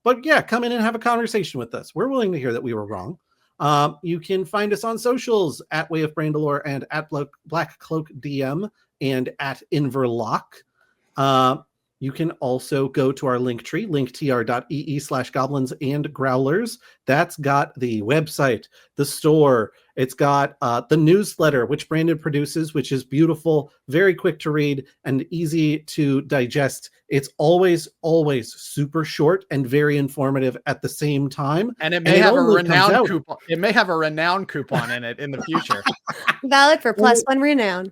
But yeah, come in and have a conversation with us. We're willing to hear that we were wrong. You can find us on socials at Way of Brandalore and at Black Cloak DM and at Inverlock. You can also go to our link tree, linktr.ee/goblins and growlers. That's got the website, the store. It's got the newsletter, which Brandon produces, which is beautiful, very quick to read, and easy to digest. It's always super short and very informative at the same time. And it may have a renown coupon. It may have a renown coupon in it in the future. Valid for +1 renown.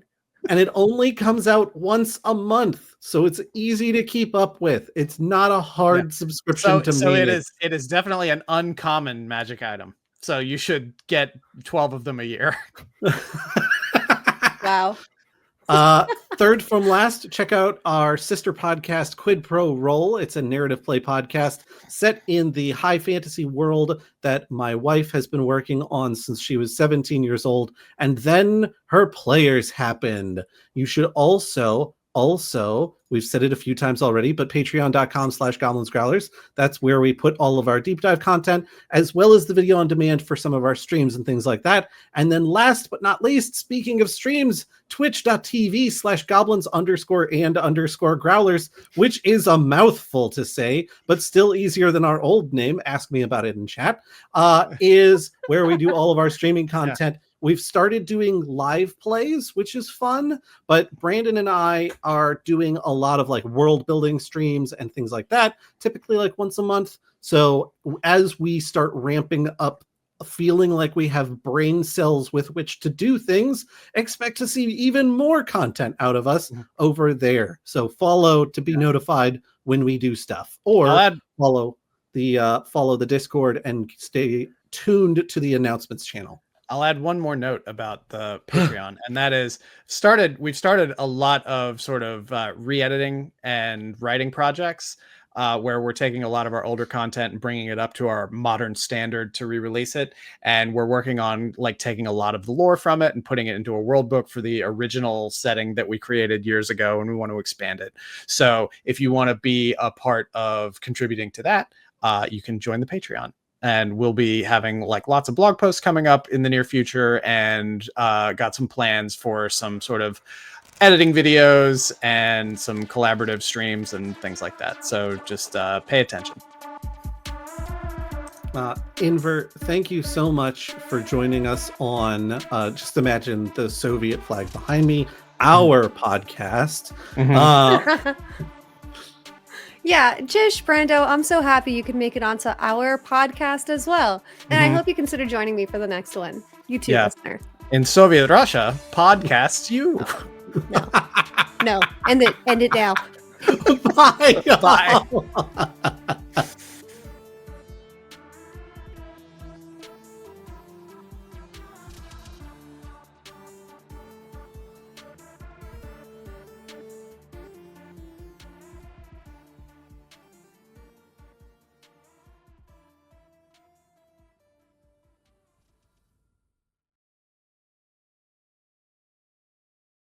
And it only comes out once a month, so it's easy to keep up with. It's not a hard subscription to me. So it is definitely an uncommon magic item. So you should get 12 of them a year. Wow. Third from last, check out our sister podcast, Quid Pro Roll. It's a narrative play podcast set in the high fantasy world that my wife has been working on since she was 17 years old. And then her players happened. You should also, we've said it a few times already, but patreon.com/Goblins Growlers. That's where we put all of our deep dive content, as well as the video on demand for some of our streams and things like that. And then last but not least, speaking of streams, twitch.tv/goblins_and_growlers, which is a mouthful to say, but still easier than our old name. Ask me about it in chat. Is where we do all of our streaming content. Yeah. We've started doing live plays, which is fun, but Brandon and I are doing a lot of like world building streams and things like that, typically like once a month. So as we start ramping up, feeling like we have brain cells with which to do things, expect to see even more content out of us over there. So follow to be notified when we do stuff, or follow the Discord and stay tuned to the announcements channel. I'll add one more note about the Patreon, and that is we've started a lot of sort of re-editing and writing projects where we're taking a lot of our older content and bringing it up to our modern standard to re-release it. And we're working on like taking a lot of the lore from it and putting it into a world book for the original setting that we created years ago, and we want to expand it. So if you want to be a part of contributing to that, you can join the Patreon. And we'll be having like lots of blog posts coming up in the near future, and got some plans for some sort of editing videos and some collaborative streams and things like that. So just pay attention. Inver, thank you so much for joining us on, just imagine the Soviet flag behind me, our podcast. Yeah, Jish, Brando, I'm so happy you could make it onto our podcast as well. And I hope you consider joining me for the next one. You too, listener. In Soviet Russia, podcasts you. No. End it now. Bye. Bye.